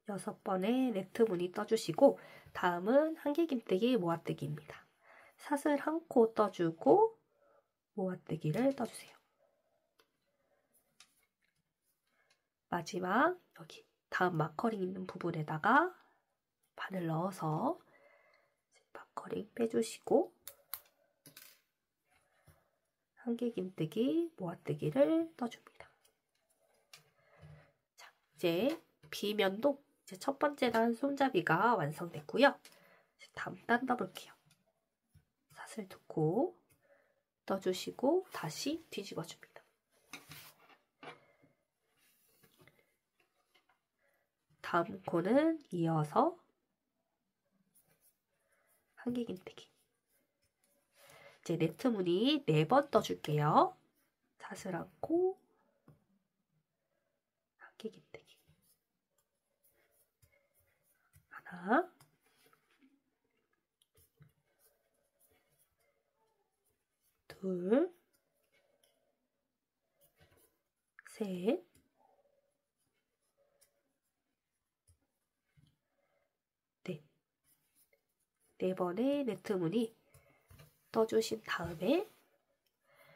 Speaker 1: 여섯 번의 네트 무늬 떠주시고 다음은 한길긴뜨기 모아뜨기입니다. 사슬 한 코 떠주고 모아뜨기를 떠주세요. 마지막 여기 다음 마커링 있는 부분에다가 바늘 넣어서 마커링 빼주시고 한길긴뜨기 모아뜨기를 떠줍니다. 자, 이제 B면도 이제 첫 번째 단 손잡이가 완성됐고요. 다음 단 떠볼게요. 사슬 2코 떠주시고 다시 뒤집어 줍니다. 다음 코는 이어서 한길긴뜨기. 이제 네트 무늬 4번 떠줄게요. 사슬 한 코, 한길긴뜨기 하나, 둘, 셋, 넷. 4번의 네트 무늬 떠주신 다음에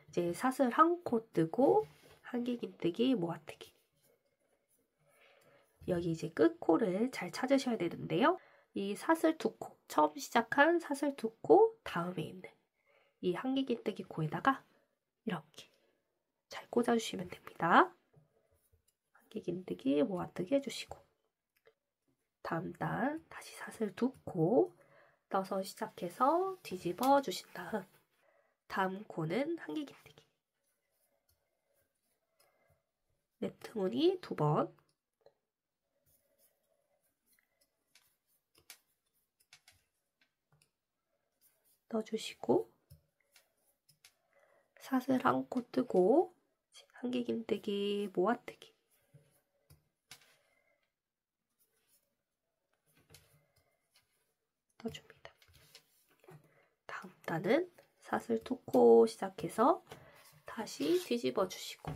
Speaker 1: 이제 사슬 한 코 뜨고 한길긴뜨기 모아뜨기. 여기 이제 끝코를 잘 찾으셔야 되는데요. 이 사슬 2코, 처음 시작한 사슬 2코 다음에 있는 이 한길긴뜨기 코에다가 이렇게 잘 꽂아주시면 됩니다. 한길긴뜨기 모아뜨기 해주시고 다음 단 다시 사슬 2코 떠서 시작해서 뒤집어 주신 다음 코는 한길긴뜨기. 네트 무늬 2번 넣어주시고 사슬 한 코 뜨고 한길긴뜨기 모아뜨기 떠줍니다. 다음 단은 사슬 2코 시작해서 다시 뒤집어 주시고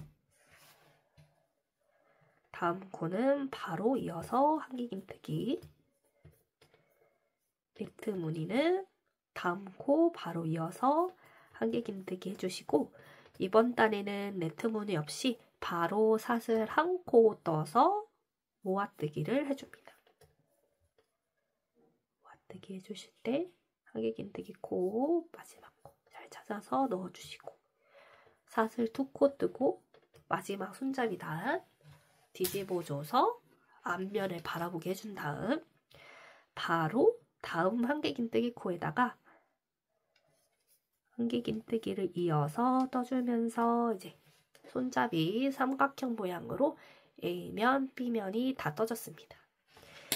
Speaker 1: 다음 코는 바로 이어서 한길긴뜨기, 니트 무늬는 다음 코 바로 이어서 한길긴뜨기 해주시고 이번 단에는 네트 무늬 없이 바로 사슬 1코 떠서 모아뜨기를 해줍니다. 모아뜨기 해주실 때 한길긴뜨기 코, 마지막 코 잘 찾아서 넣어주시고 사슬 2코 뜨고 마지막 손잡이 단 뒤집어줘서 앞면을 바라보게 해준 다음 바로 다음 한길긴뜨기 코에다가 한길긴뜨기를 이어서 떠주면서 이제 손잡이 삼각형 모양으로 A면, B면이 다 떠졌습니다.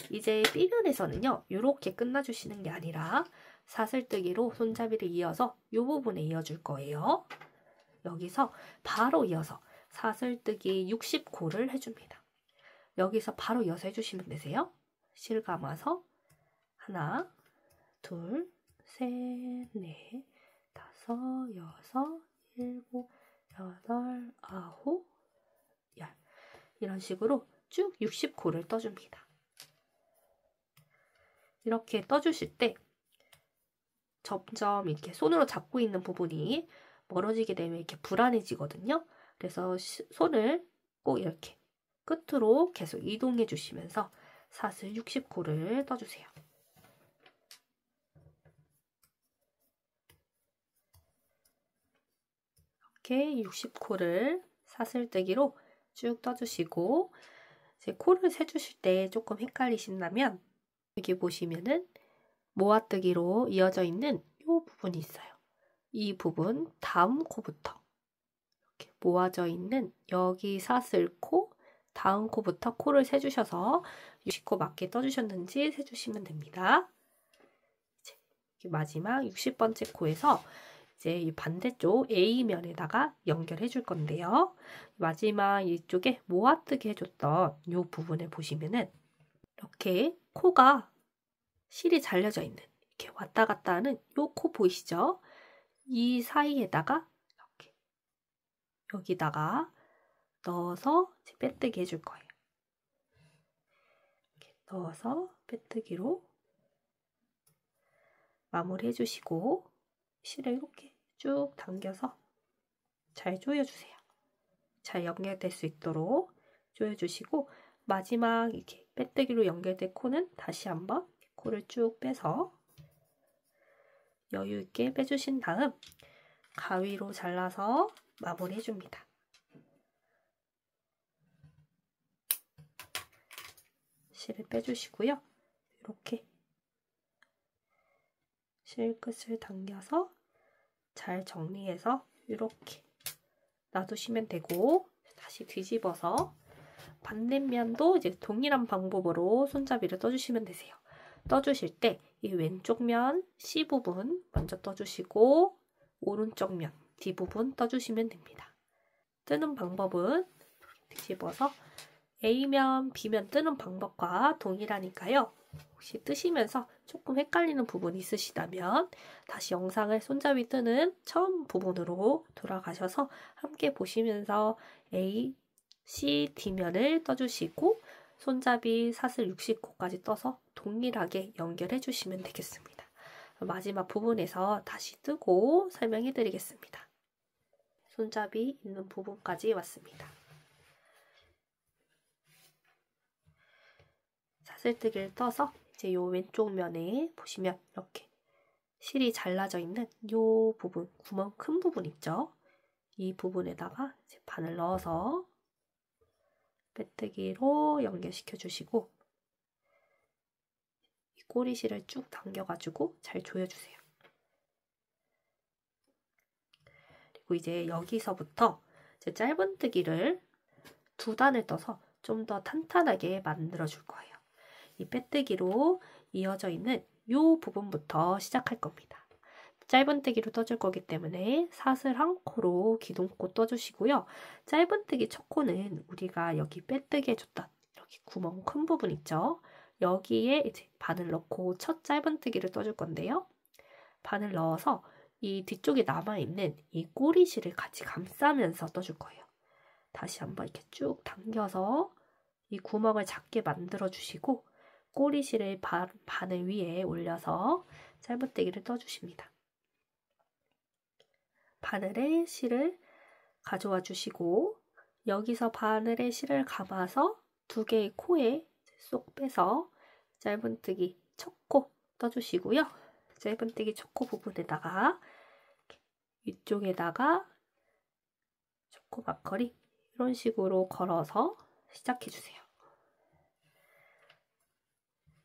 Speaker 1: 이제 B면에서는요, 이렇게 끝나주시는 게 아니라 사슬뜨기로 손잡이를 이어서 이 부분에 이어줄 거예요. 여기서 바로 이어서 사슬뜨기 60코를 해줍니다. 여기서 바로 이어서 해주시면 되세요. 실 감아서 하나, 둘, 셋, 넷, 다섯, 여섯, 일곱, 여덟, 아홉, 열 이런 식으로 쭉 60코를 떠줍니다. 이렇게 떠주실 때 점점 이렇게 손으로 잡고 있는 부분이 멀어지게 되면 이렇게 불안해지거든요. 그래서 손을 꼭 이렇게 끝으로 계속 이동해 주시면서 사슬 60코를 떠주세요. 이렇게 60코를 사슬뜨기로 쭉 떠주시고 이제 코를 세주실 때 조금 헷갈리신다면 여기 보시면은 모아뜨기로 이어져 있는 이 부분이 있어요. 이 부분 다음 코부터 이렇게 모아져 있는 여기 사슬코 다음 코부터 코를 세주셔서 60코 맞게 떠주셨는지 세주시면 됩니다. 이제 마지막 60번째 코에서 이제 이 반대쪽 A면에다가 연결해 줄 건데요. 마지막 이쪽에 모아뜨기 해줬던 이 부분을 보시면은 이렇게 코가 실이 잘려져 있는 이렇게 왔다 갔다 하는 이 코 보이시죠? 이 사이에다가 이렇게 여기다가 넣어서 이제 빼뜨기 해줄 거예요. 이렇게 넣어서 빼뜨기로 마무리 해주시고 실을 이렇게 쭉 당겨서 잘 조여주세요. 잘 연결될 수 있도록 조여주시고 마지막 이렇게 빼뜨기로 연결된 코는 다시 한번 코를 쭉 빼서 여유 있게 빼주신 다음 가위로 잘라서 마무리 해줍니다. 실을 빼주시고요. 이렇게 실 끝을 당겨서 잘 정리해서 이렇게 놔두시면 되고 다시 뒤집어서 반대면도 이제 동일한 방법으로 손잡이를 떠주시면 되세요. 떠주실 때 이 왼쪽 면 C 부분 먼저 떠주시고 오른쪽 면 D 부분 떠주시면 됩니다. 뜨는 방법은 뒤집어서 A면, B면 뜨는 방법과 동일하니까요. 혹시 뜨시면서 조금 헷갈리는 부분이 있으시다면 다시 영상을 손잡이 뜨는 처음 부분으로 돌아가셔서 함께 보시면서 A, C, D면을 떠주시고 손잡이 사슬 60코까지 떠서 동일하게 연결해 주시면 되겠습니다. 마지막 부분에서 다시 뜨고 설명해 드리겠습니다. 손잡이 있는 부분까지 왔습니다. 사슬뜨기를 떠서 이제 요 왼쪽 면에 보시면 이렇게 실이 잘라져 있는 요 부분, 구멍 큰 부분 있죠? 이 부분에다가 이제 바늘 넣어서 빼뜨기로 연결시켜 주시고 이 꼬리실을 쭉 당겨가지고 잘 조여주세요. 그리고 이제 여기서부터 이제 짧은뜨기를 2단을 떠서 좀 더 탄탄하게 만들어 줄 거예요. 이 빼뜨기로 이어져 있는 이 부분부터 시작할 겁니다. 짧은뜨기로 떠줄 거기 때문에 사슬 1코로 기둥코 떠주시고요. 짧은뜨기 첫 코는 우리가 여기 빼뜨기 해줬던 이렇게 구멍 큰 부분 있죠? 여기에 이제 바늘 넣고 첫 짧은뜨기를 떠줄 건데요. 바늘 넣어서 이 뒤쪽에 남아있는 이 꼬리실을 같이 감싸면서 떠줄 거예요. 다시 한번 이렇게 쭉 당겨서 이 구멍을 작게 만들어 주시고 꼬리실을 바늘 위에 올려서 짧은뜨기를 떠주십니다. 바늘에 실을 가져와 주시고 여기서 바늘에 실을 감아서 두 개의 코에 쏙 빼서 짧은뜨기 첫 코 떠주시고요. 짧은뜨기 첫 코 부분에다가 위쪽에다가 초코 마커리 이런 식으로 걸어서 시작해주세요.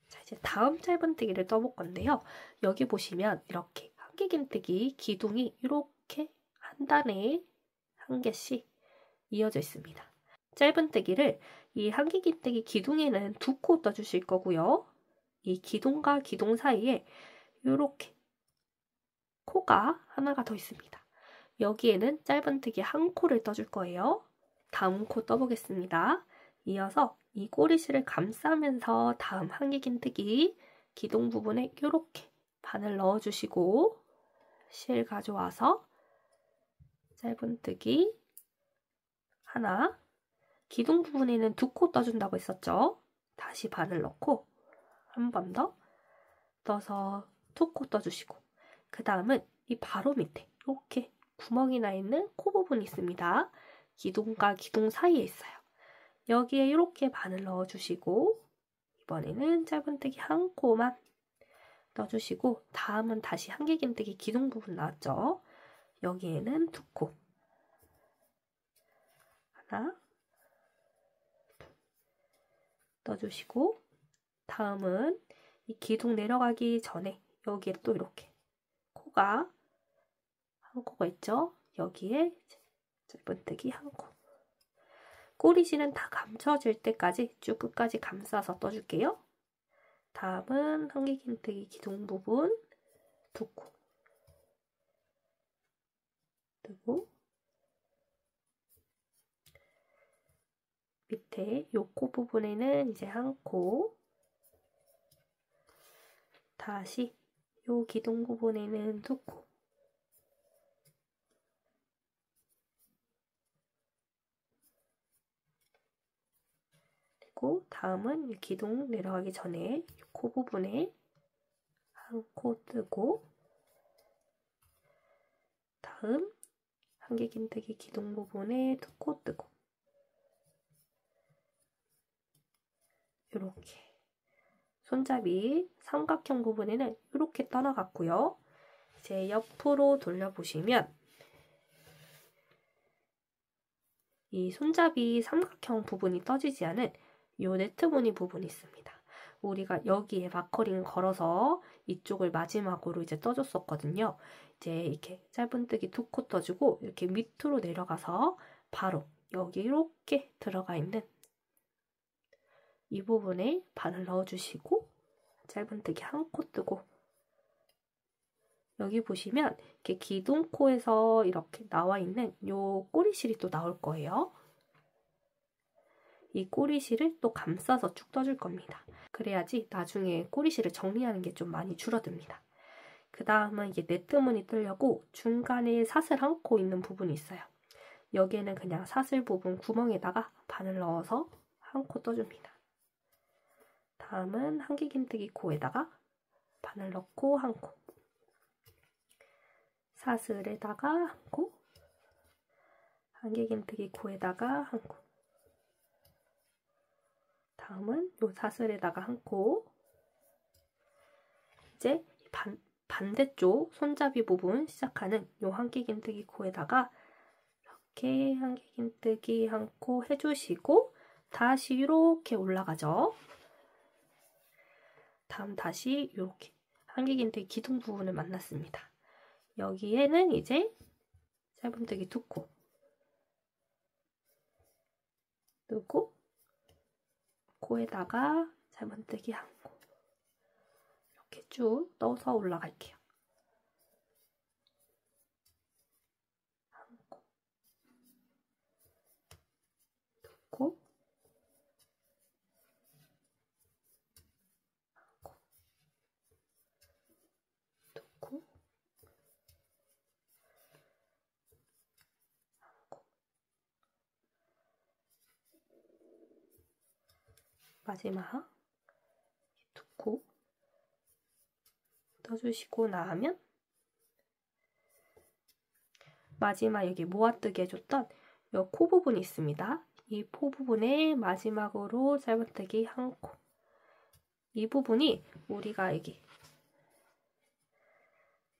Speaker 1: 자, 이제 다음 짧은뜨기를 떠볼 건데요. 여기 보시면 이렇게 한길긴뜨기 기둥이 이렇게 한 단에 한 개씩 이어져 있습니다. 짧은뜨기를 이 한길긴뜨기 기둥에는 두 코 떠주실 거고요. 이 기둥과 기둥 사이에 이렇게 코가 하나가 더 있습니다. 여기에는 짧은뜨기 한 코를 떠줄 거예요. 다음 코 떠보겠습니다. 이어서 이 꼬리실을 감싸면서 다음 한길긴뜨기 기둥 부분에 이렇게 바늘 넣어주시고 실 가져와서 짧은뜨기 하나, 기둥 부분에는 두 코 떠준다고 했었죠. 다시 바늘 넣고 한 번 더 떠서 두 코 떠주시고 그 다음은 이 바로 밑에 이렇게 구멍이 나 있는 코 부분이 있습니다. 기둥과 기둥 사이에 있어요. 여기에 이렇게 바늘 넣어주시고 이번에는 짧은뜨기 한 코만 넣어주시고 다음은 다시 한길긴뜨기 기둥 부분 나왔죠. 여기에는 두 코 하나 넣어주시고 다음은 이 기둥 내려가기 전에 여기에 또 이렇게 코가 한 코가 있죠. 여기에 짧은뜨기 한 코. 꼬리실은 다 감춰질 때까지 쭉 끝까지 감싸서 떠줄게요. 다음은 한길긴뜨기 기둥 부분 두 코 뜨고 밑에 요 코 부분에는 이제 한 코, 다시 요 기둥 부분에는 두 코, 그리고 다음은 이 기둥 내려가기 전에 코 부분에 한 코 뜨고 다음 한길긴뜨기 기둥 부분에 두 코 뜨고 이렇게 손잡이 삼각형 부분에는 이렇게 떠나갔고요. 이제 옆으로 돌려보시면 이 손잡이 삼각형 부분이 떠지지 않은 이 네트 무늬 부분이 있습니다. 우리가 여기에 마커링 걸어서 이쪽을 마지막으로 이제 떠줬었거든요. 이제 이렇게 짧은뜨기 두 코 떠주고 이렇게 밑으로 내려가서 바로 여기 이렇게 들어가 있는 이 부분에 바늘 넣어주시고 짧은뜨기 한 코 뜨고 여기 보시면 이렇게 기둥코에서 이렇게 나와 있는 요 꼬리실이 또 나올 거예요. 이 꼬리실을 또 감싸서 쭉 떠줄 겁니다. 그래야지 나중에 꼬리실을 정리하는 게 좀 많이 줄어듭니다. 그 다음은 이게 네트무늬 뜨려고 중간에 사슬 한 코 있는 부분이 있어요. 여기에는 그냥 사슬 부분 구멍에다가 바늘 넣어서 한 코 떠줍니다. 다음은 한길긴뜨기 코에다가 바늘 넣고 한 코, 사슬에다가 한 코, 한길긴뜨기 코에다가 한 코, 다음은 요 사슬에다가 한 코, 이제 반대쪽 손잡이 부분 시작하는 요 한길긴뜨기 코에다가 이렇게 한길긴뜨기 한 코 해주시고 다시 이렇게 올라가죠. 다음 다시 이렇게 한길긴뜨기 기둥 부분을 만났습니다. 여기에는 이제 짧은뜨기 두 코 뜨고 코에다가 짧은뜨기 한 코 이렇게 쭉 떠서 올라갈게요. 한 코, 두 코, 마지막 2코 떠주시고 나면 마지막 여기 모아뜨기 해줬던 이 코 부분이 있습니다. 이 코 부분에 마지막으로 짧은뜨기 1코. 이 부분이 우리가 여기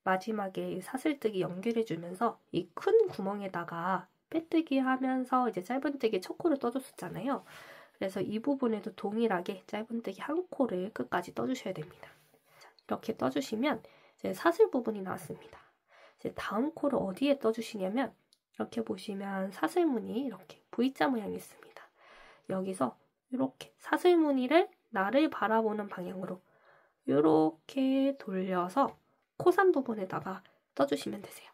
Speaker 1: 마지막에 사슬뜨기 연결해주면서 이 큰 구멍에다가 빼뜨기 하면서 이제 짧은뜨기 첫 코를 떠줬었잖아요. 그래서 이 부분에도 동일하게 짧은뜨기 1코를 끝까지 떠주셔야 됩니다. 자, 이렇게 떠주시면 이제 사슬 부분이 나왔습니다. 이제 다음 코를 어디에 떠주시냐면 이렇게 보시면 사슬무늬 이렇게 V자 모양이 있습니다. 여기서 이렇게 사슬무늬를 나를 바라보는 방향으로 이렇게 돌려서 코산 부분에다가 떠주시면 되세요.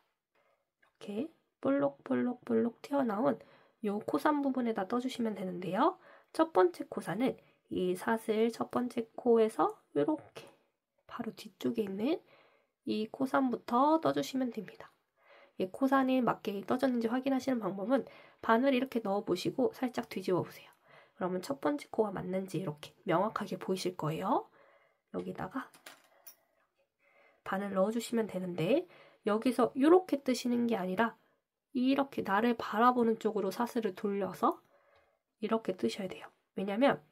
Speaker 1: 이렇게 볼록볼록볼록 튀어나온 이 코산 부분에다 떠주시면 되는데요. 첫 번째 코산은 이 사슬 첫 번째 코에서 이렇게 바로 뒤쪽에 있는 이 코산부터 떠주시면 됩니다. 이 코산이 맞게 떠졌는지 확인하시는 방법은 바늘 이렇게 넣어보시고 살짝 뒤집어 보세요. 그러면 첫 번째 코가 맞는지 이렇게 명확하게 보이실 거예요. 여기다가 바늘 넣어주시면 되는데 여기서 이렇게 뜨시는 게 아니라 이렇게 나를 바라보는 쪽으로 사슬을 돌려서 이렇게 뜨셔야 돼요. 왜냐면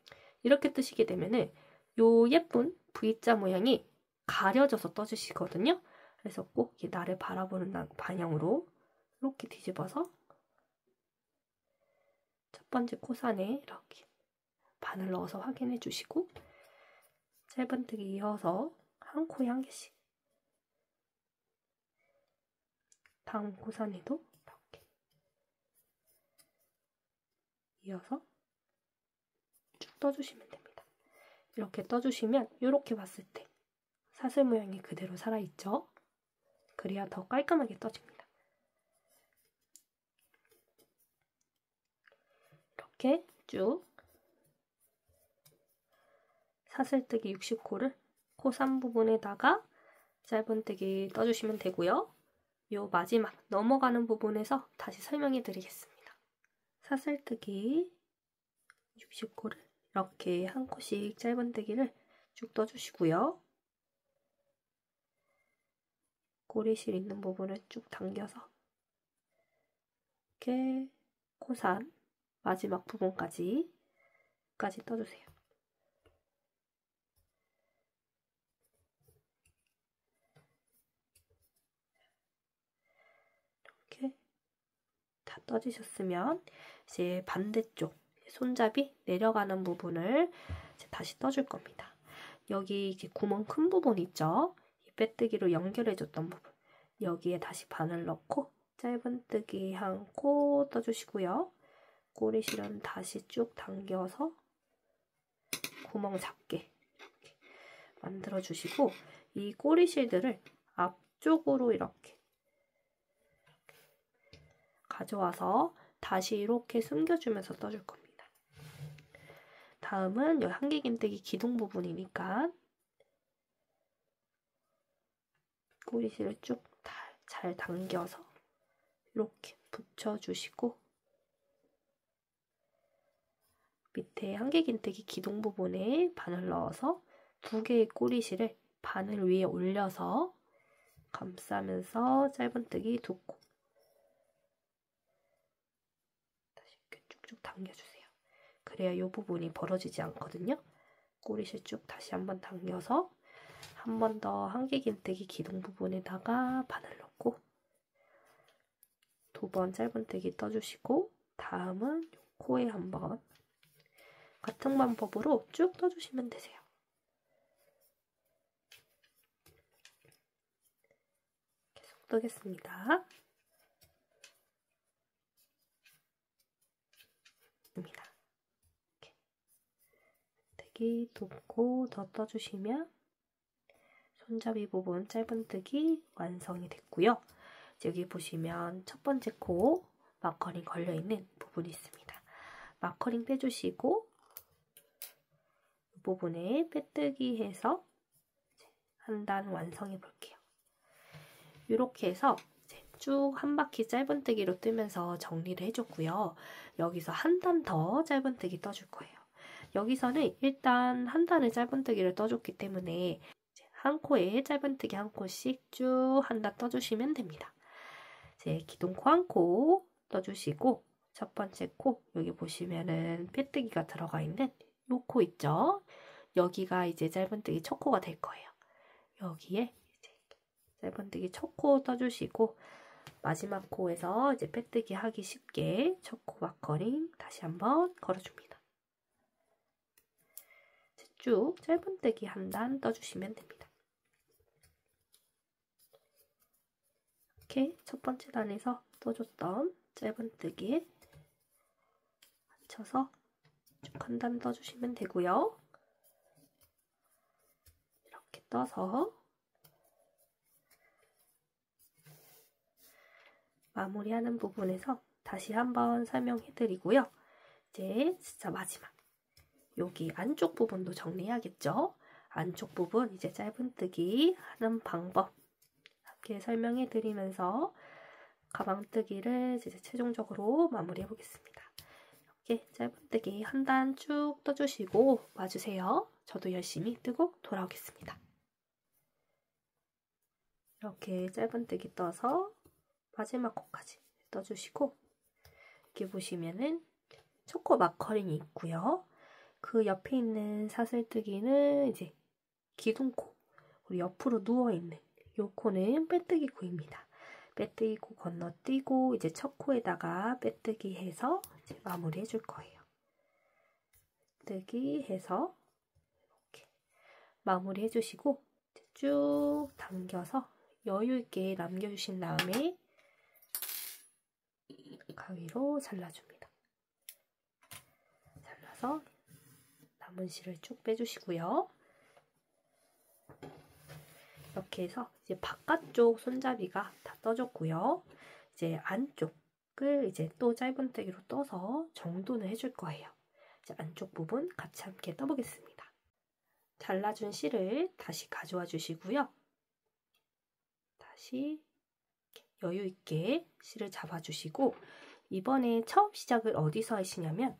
Speaker 1: 이렇게 뜨시게 되면은 요 예쁜 V자 모양이 가려져서 떠주시거든요. 그래서 꼭 나를 바라보는 방향으로 이렇게 뒤집어서 첫 번째 코산에 이렇게 바늘 넣어서 확인해 주시고 짧은뜨기 이어서 한 코에 한 개씩 다음 코산에도 이렇게 이어서 쭉 떠주시면 됩니다. 이렇게 떠주시면 이렇게 봤을 때 사슬 모양이 그대로 살아있죠? 그래야 더 깔끔하게 떠집니다. 이렇게 쭉 사슬뜨기 60코를 코산 부분에다가 짧은뜨기 떠주시면 되고요. 요 마지막 넘어가는 부분에서 다시 설명해 드리겠습니다. 사슬뜨기 60코를 이렇게 한 코씩 짧은뜨기를 쭉 떠주시고요. 꼬리실 있는 부분을 쭉 당겨서 이렇게 코산 마지막 부분까지 떠주세요. 이렇게 다 떠주셨으면 이제 반대쪽 손잡이 내려가는 부분을 이제 다시 떠줄 겁니다. 여기 이제 구멍 큰 부분 있죠? 이 빼뜨기로 연결해줬던 부분 여기에 다시 바늘 넣고 짧은뜨기 1코 떠주시고요. 꼬리실은 다시 쭉 당겨서 구멍 작게 이렇게 만들어주시고 이 꼬리실들을 앞쪽으로 이렇게 가져와서 다시 이렇게 숨겨주면서 떠줄 겁니다. 다음은 여기 한길긴뜨기 기둥 부분이니까 꼬리실을 쭉 잘 당겨서 이렇게 붙여주시고 밑에 한길긴뜨기 기둥 부분에 바늘 넣어서 2개의 꼬리실을 바늘 위에 올려서 감싸면서 짧은뜨기 2코 다시 이렇게 쭉쭉 당겨주세요. 그래야 이 부분이 벌어지지 않거든요. 꼬리실 쭉 다시 한번 당겨서 한 번 더 한길긴뜨기 기둥 부분에다가 바늘 넣고 2번 짧은뜨기 떠주시고 다음은 코에 한번 같은 방법으로 쭉 떠주시면 되세요. 계속 떠겠습니다. 이렇게 뜨기 2코 더 떠주시면 손잡이 부분 짧은뜨기 완성이 됐고요. 여기 보시면 첫 번째 코 마커링 걸려있는 부분이 있습니다. 마커링 빼주시고 이 부분에 빼뜨기 해서 한 단 완성해 볼게요. 이렇게 해서 쭉 한 바퀴 짧은뜨기로 뜨면서 정리를 해줬고요. 여기서 한 단 더 짧은뜨기 떠줄 거예요. 여기서는 일단 한 단의 짧은뜨기를 떠줬기 때문에 한 코에 짧은뜨기 한 코씩 쭉 한 단 떠주시면 됩니다. 이제 기둥코 한 코 떠주시고 첫 번째 코 여기 보시면은 빼뜨기가 들어가 있는 요 코 있죠? 여기가 이제 짧은뜨기 첫 코가 될 거예요. 여기에 이제 짧은뜨기 첫 코 떠주시고 마지막 코에서 이제 빼뜨기 하기 쉽게 첫 코 마커링 다시 한번 걸어줍니다. 쭉 짧은뜨기 한 단 떠주시면 됩니다. 이렇게 첫 번째 단에서 떠줬던 짧은뜨기에 맞춰서 쭉 한 단 떠주시면 되고요. 이렇게 떠서 마무리하는 부분에서 다시 한번 설명해 드리고요. 이제 진짜 마지막 여기 안쪽 부분도 정리해야겠죠? 안쪽 부분 이제 짧은뜨기 하는 방법 함께 설명해 드리면서 가방뜨기를 이제 최종적으로 마무리해 보겠습니다. 이렇게 짧은뜨기 한 단 쭉 떠주시고 와주세요. 저도 열심히 뜨고 돌아오겠습니다. 이렇게 짧은뜨기 떠서 마지막 코까지 떠주시고 이렇게 보시면은 첫 코 마커링이 있고요. 그 옆에 있는 사슬뜨기는 이제 기둥코, 우리 옆으로 누워있는 요 코는 빼뜨기 코입니다. 빼뜨기 코 건너뛰고 이제 첫 코에다가 빼뜨기 해서 이제 마무리 해줄 거예요. 빼뜨기 해서 이렇게 마무리 해주시고 쭉 당겨서 여유있게 남겨주신 다음에 가위로 잘라줍니다. 잘라서 남은 실을 쭉 빼주시고요. 이렇게 해서 이제 바깥쪽 손잡이가 다 떠졌고요. 이제 안쪽을 이제 또 짧은뜨기로 떠서 정돈을 해줄 거예요. 이제 안쪽 부분 같이 함께 떠보겠습니다. 잘라준 실을 다시 가져와 주시고요. 다시 여유 있게 실을 잡아주시고 이번에 처음 시작을 어디서 하시냐면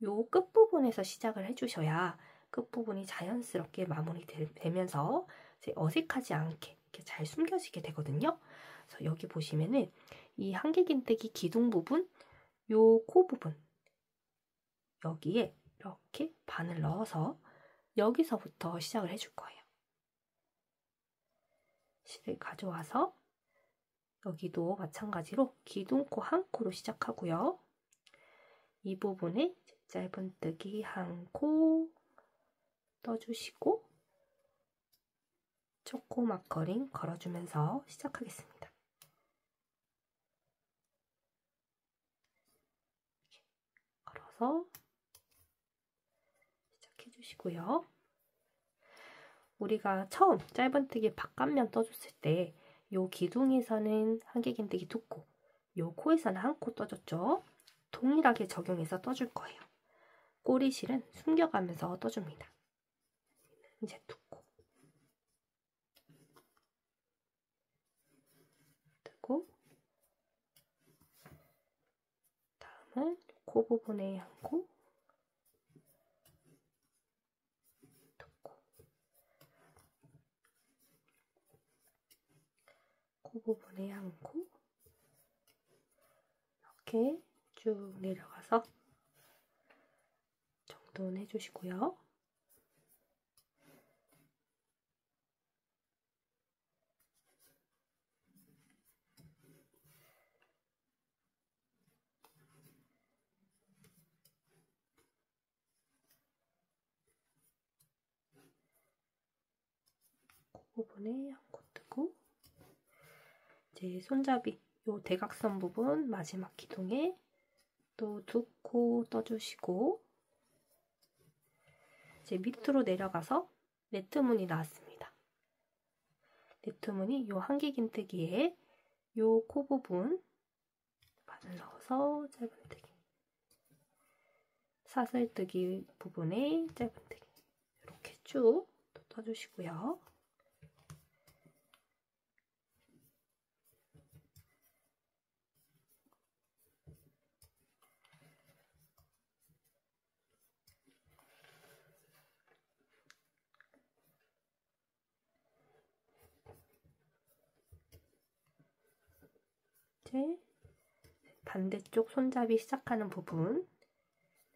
Speaker 1: 요 끝부분에서 시작을 해주셔야 끝부분이 자연스럽게 마무리되면서 어색하지 않게 이렇게 잘 숨겨지게 되거든요. 그래서 여기 보시면은 이 한길긴뜨기 기둥 부분, 요 코 부분 여기에 이렇게 바늘 넣어서 여기서부터 시작을 해줄 거예요. 실을 가져와서 여기도 마찬가지로 기둥코 한 코로 시작하고요. 이 부분에 짧은뜨기 한 코 떠주시고 첫 코 마커링 걸어주면서 시작하겠습니다. 걸어서 시작해주시고요. 우리가 처음 짧은뜨기 바깥면 떠줬을 때 요 기둥에서는 한길긴뜨기 두 코, 요 코에서는 한 코 떠줬죠. 동일하게 적용해서 떠줄 거예요. 꼬리실은 숨겨가면서 떠줍니다. 이제 두 코. 뜨고 다음은 코 부분에 한 코, 두 코. 코 부분에 한 코. 이렇게 쭉 내려가서 정돈해 주시고요. 코 부분에 한 코 뜨고 이제 손잡이 요 대각선 부분 마지막 기둥에 또 두 코 떠주시고 이제 밑으로 내려가서 네트문이 나왔습니다. 네트문이 요 한길긴뜨기에 요 코 부분 바늘 넣어서 짧은뜨기, 사슬뜨기 부분에 짧은뜨기 이렇게 쭉 떠주시고요. 이제 반대쪽 손잡이 시작하는 부분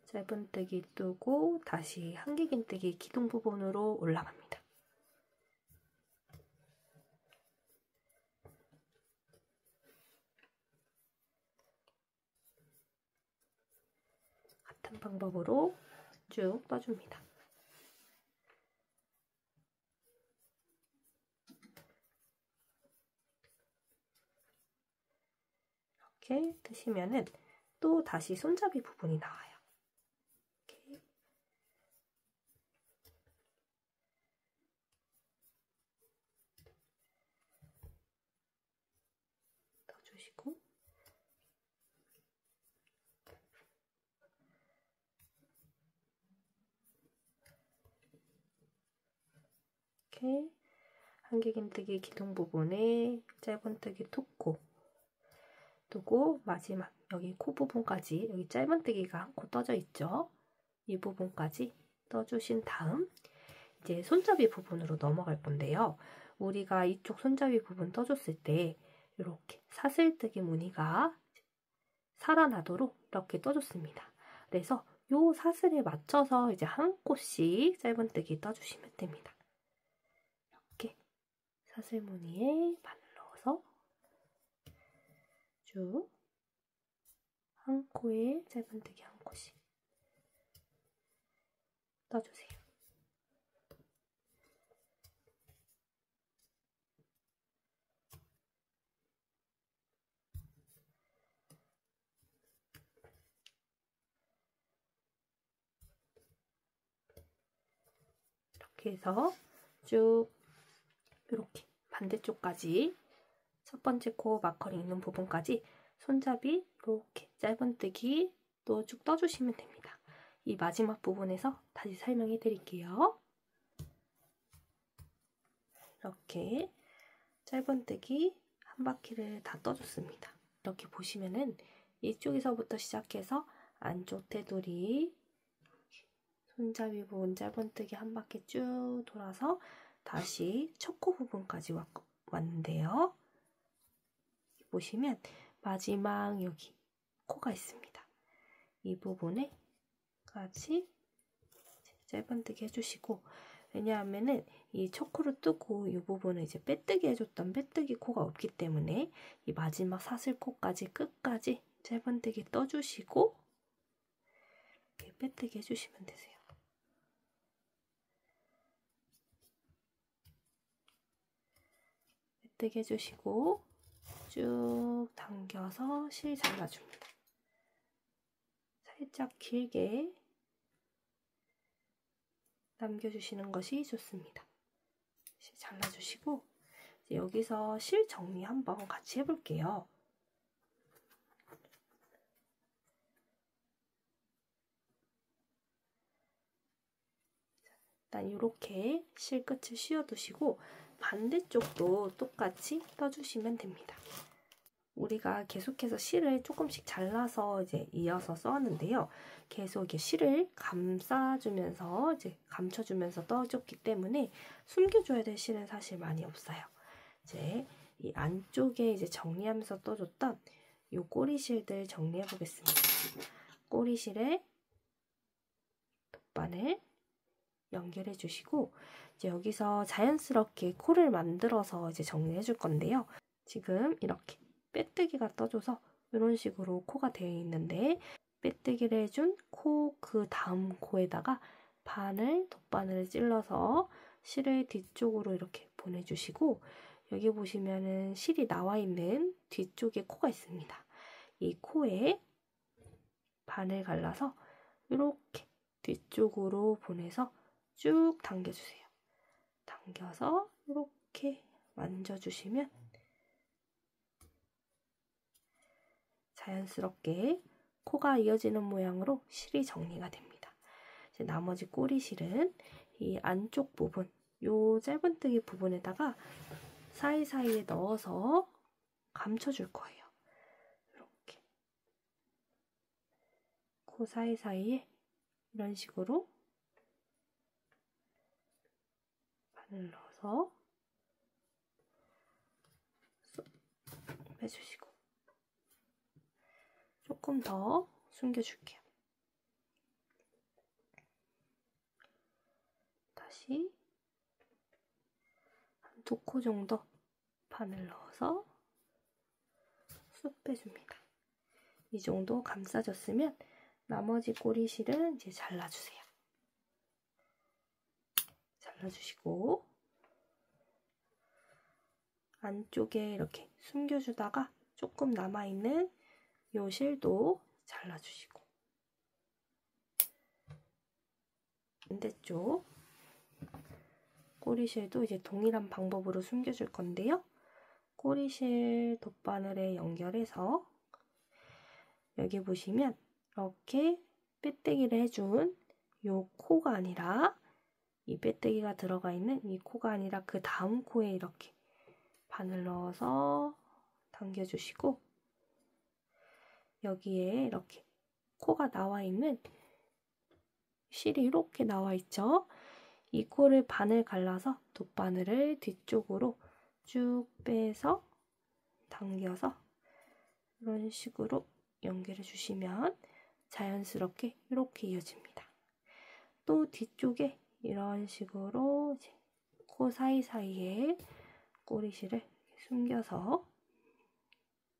Speaker 1: 짧은뜨기 뜨고 다시 한길긴뜨기 기둥 부분으로 올라갑니다. 같은 방법으로 쭉 떠줍니다. 이렇게 뜨시면은 또 다시 손잡이 부분이 나와요. 이렇게 떠주시고 이렇게 한길긴뜨기 기둥 부분에 짧은뜨기 툭코 뜨고 마지막 여기 코 부분까지 여기 짧은뜨기가 한 코 떠져 있죠. 이 부분까지 떠주신 다음 이제 손잡이 부분으로 넘어갈 건데요. 우리가 이쪽 손잡이 부분 떠줬을 때 이렇게 사슬뜨기 무늬가 살아나도록 이렇게 떠줬습니다. 그래서 요 사슬에 맞춰서 이제 한 코씩 짧은뜨기 떠주시면 됩니다. 이렇게 사슬 무늬에 바늘 넣어서 쭉 한 코에 짧은뜨기 한 코씩 떠주세요. 이렇게 해서 쭉 이렇게 반대쪽까지 첫 번째 코 마커링 있는 부분까지 손잡이 이렇게 짧은뜨기 또 쭉 떠주시면 됩니다. 이 마지막 부분에서 다시 설명해 드릴게요. 이렇게 짧은뜨기 한 바퀴를 다 떠줬습니다. 이렇게 보시면은 이쪽에서부터 시작해서 안쪽 테두리 손잡이 부분 짧은뜨기 한 바퀴 쭉 돌아서 다시 첫 코 부분까지 왔는데요. 보시면 마지막 여기 코가 있습니다. 이 부분에까지 짧은뜨기 해주시고, 왜냐하면은 이 첫 코를 뜨고 이 부분은 이제 빼뜨기 해줬던 빼뜨기 코가 없기 때문에 이 마지막 사슬 코까지 끝까지 짧은뜨기 떠주시고 이렇게 빼뜨기 해주시면 되세요. 빼뜨기 해주시고 쭉 당겨서 실 잘라줍니다. 살짝 길게 남겨주시는 것이 좋습니다. 실 잘라주시고 이제 여기서 실 정리 한번 같이 해볼게요. 일단 이렇게 실 끝을 씌워두시고 반대쪽도 똑같이 떠주시면 됩니다. 우리가 계속해서 실을 조금씩 잘라서 이제 이어서 써왔는데요. 계속 이렇게 실을 감싸주면서 이제 감춰주면서 떠줬기 때문에 숨겨줘야 될 실은 사실 많이 없어요. 이제 이 안쪽에 이제 정리하면서 떠줬던 이 꼬리실들 정리해 보겠습니다. 꼬리실에 돗바늘 연결해 주시고 이제 여기서 자연스럽게 코를 만들어서 이제 정리해 줄 건데요. 지금 이렇게 빼뜨기가 떠줘서 이런 식으로 코가 되어 있는데 빼뜨기를 해준 코 그 다음 코에다가 돗바늘을 찔러서 실을 뒤쪽으로 이렇게 보내주시고 여기 보시면은 실이 나와 있는 뒤쪽에 코가 있습니다. 이 코에 바늘 갈라서 이렇게 뒤쪽으로 보내서 쭉 당겨주세요. 당겨서 이렇게 만져주시면 자연스럽게 코가 이어지는 모양으로 실이 정리가 됩니다. 이제 나머지 꼬리실은 이 안쪽 부분, 요 짧은뜨기 부분에다가 사이사이에 넣어서 감춰줄 거예요. 이렇게 코 사이사이에 이런 식으로 바늘 넣어서 빼주시고 조금 더 숨겨줄게요. 다시 한 2코 정도 바늘 넣어서 쑥 빼줍니다. 이 정도 감싸졌으면 나머지 꼬리실은 이제 잘라주세요. 잘라주시고 안쪽에 이렇게 숨겨주다가 조금 남아있는 요 실도 잘라주시고 반대쪽 꼬리실도 이제 동일한 방법으로 숨겨줄 건데요. 꼬리실 돗바늘에 연결해서 여기 보시면 이렇게 빼떼기를 해준 요 코가 아니라 이 빼떼기가 들어가 있는 이 코가 아니라 그 다음 코에 이렇게 바늘 넣어서 당겨주시고 여기에 이렇게 코가 나와 있는 실이 이렇게 나와 있죠. 이 코를 반을 갈라서 돗바늘을 뒤쪽으로 쭉 빼서 당겨서 이런 식으로 연결해 주시면 자연스럽게 이렇게 이어집니다. 또 뒤쪽에 이런 식으로 이제 코 사이사이에 꼬리실을 숨겨서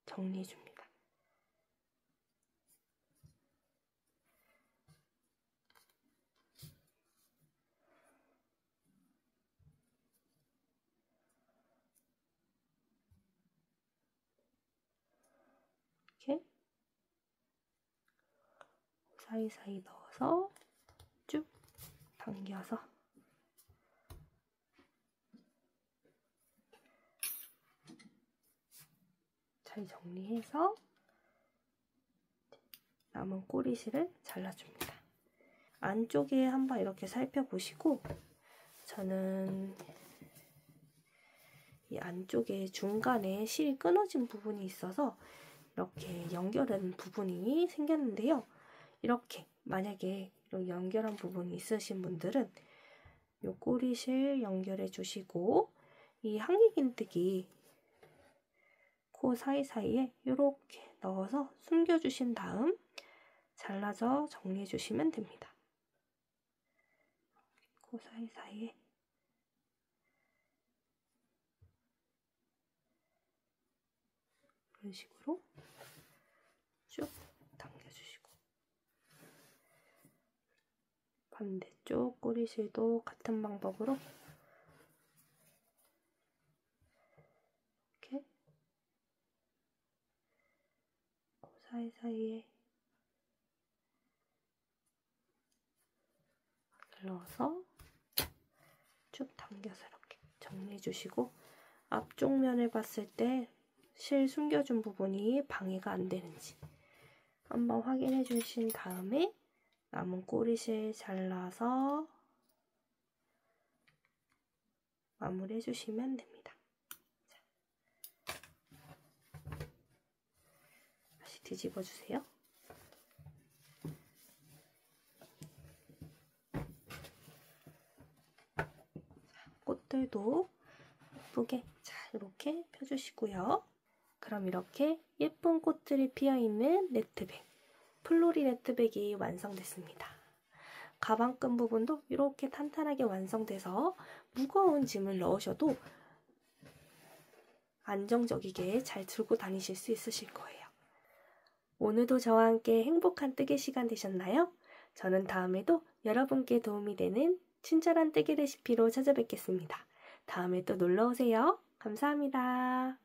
Speaker 1: 정리해 줍니다. 이렇게 사이사이 넣어서 쭉 당겨서 잘 정리해서 남은 꼬리실을 잘라줍니다. 안쪽에 한번 이렇게 살펴보시고 저는 이 안쪽에 중간에 실이 끊어진 부분이 있어서 이렇게 연결한 부분이 생겼는데요. 이렇게 만약에 이런 연결한 부분이 있으신 분들은 이 꼬리실 연결해 주시고 이 한길긴뜨기 코 사이사이에 이렇게 넣어서 숨겨주신 다음 잘라서 정리해 주시면 됩니다. 코 사이사이에 이런 식으로 쭉 당겨주시고 반대쪽 꼬리실도 같은 방법으로 이렇게 코 사이사이에 넣어서 쭉 당겨서 이렇게 정리해 주시고 앞쪽 면을 봤을 때 실 숨겨준 부분이 방해가 안 되는지 한번 확인해 주신 다음에 남은 꼬리실 잘라서 마무리해 주시면 됩니다. 자, 다시 뒤집어 주세요. 꽃들도 예쁘게 자 이렇게 펴주시고요. 그럼 이렇게 예쁜 꽃들이 피어있는 네트백, 플로리 네트백이 완성됐습니다. 가방끈 부분도 이렇게 탄탄하게 완성돼서 무거운 짐을 넣으셔도 안정적이게 잘 들고 다니실 수 있으실 거예요. 오늘도 저와 함께 행복한 뜨개 시간 되셨나요? 저는 다음에도 여러분께 도움이 되는 친절한 뜨개 레시피로 찾아뵙겠습니다. 다음에 또 놀러오세요. 감사합니다.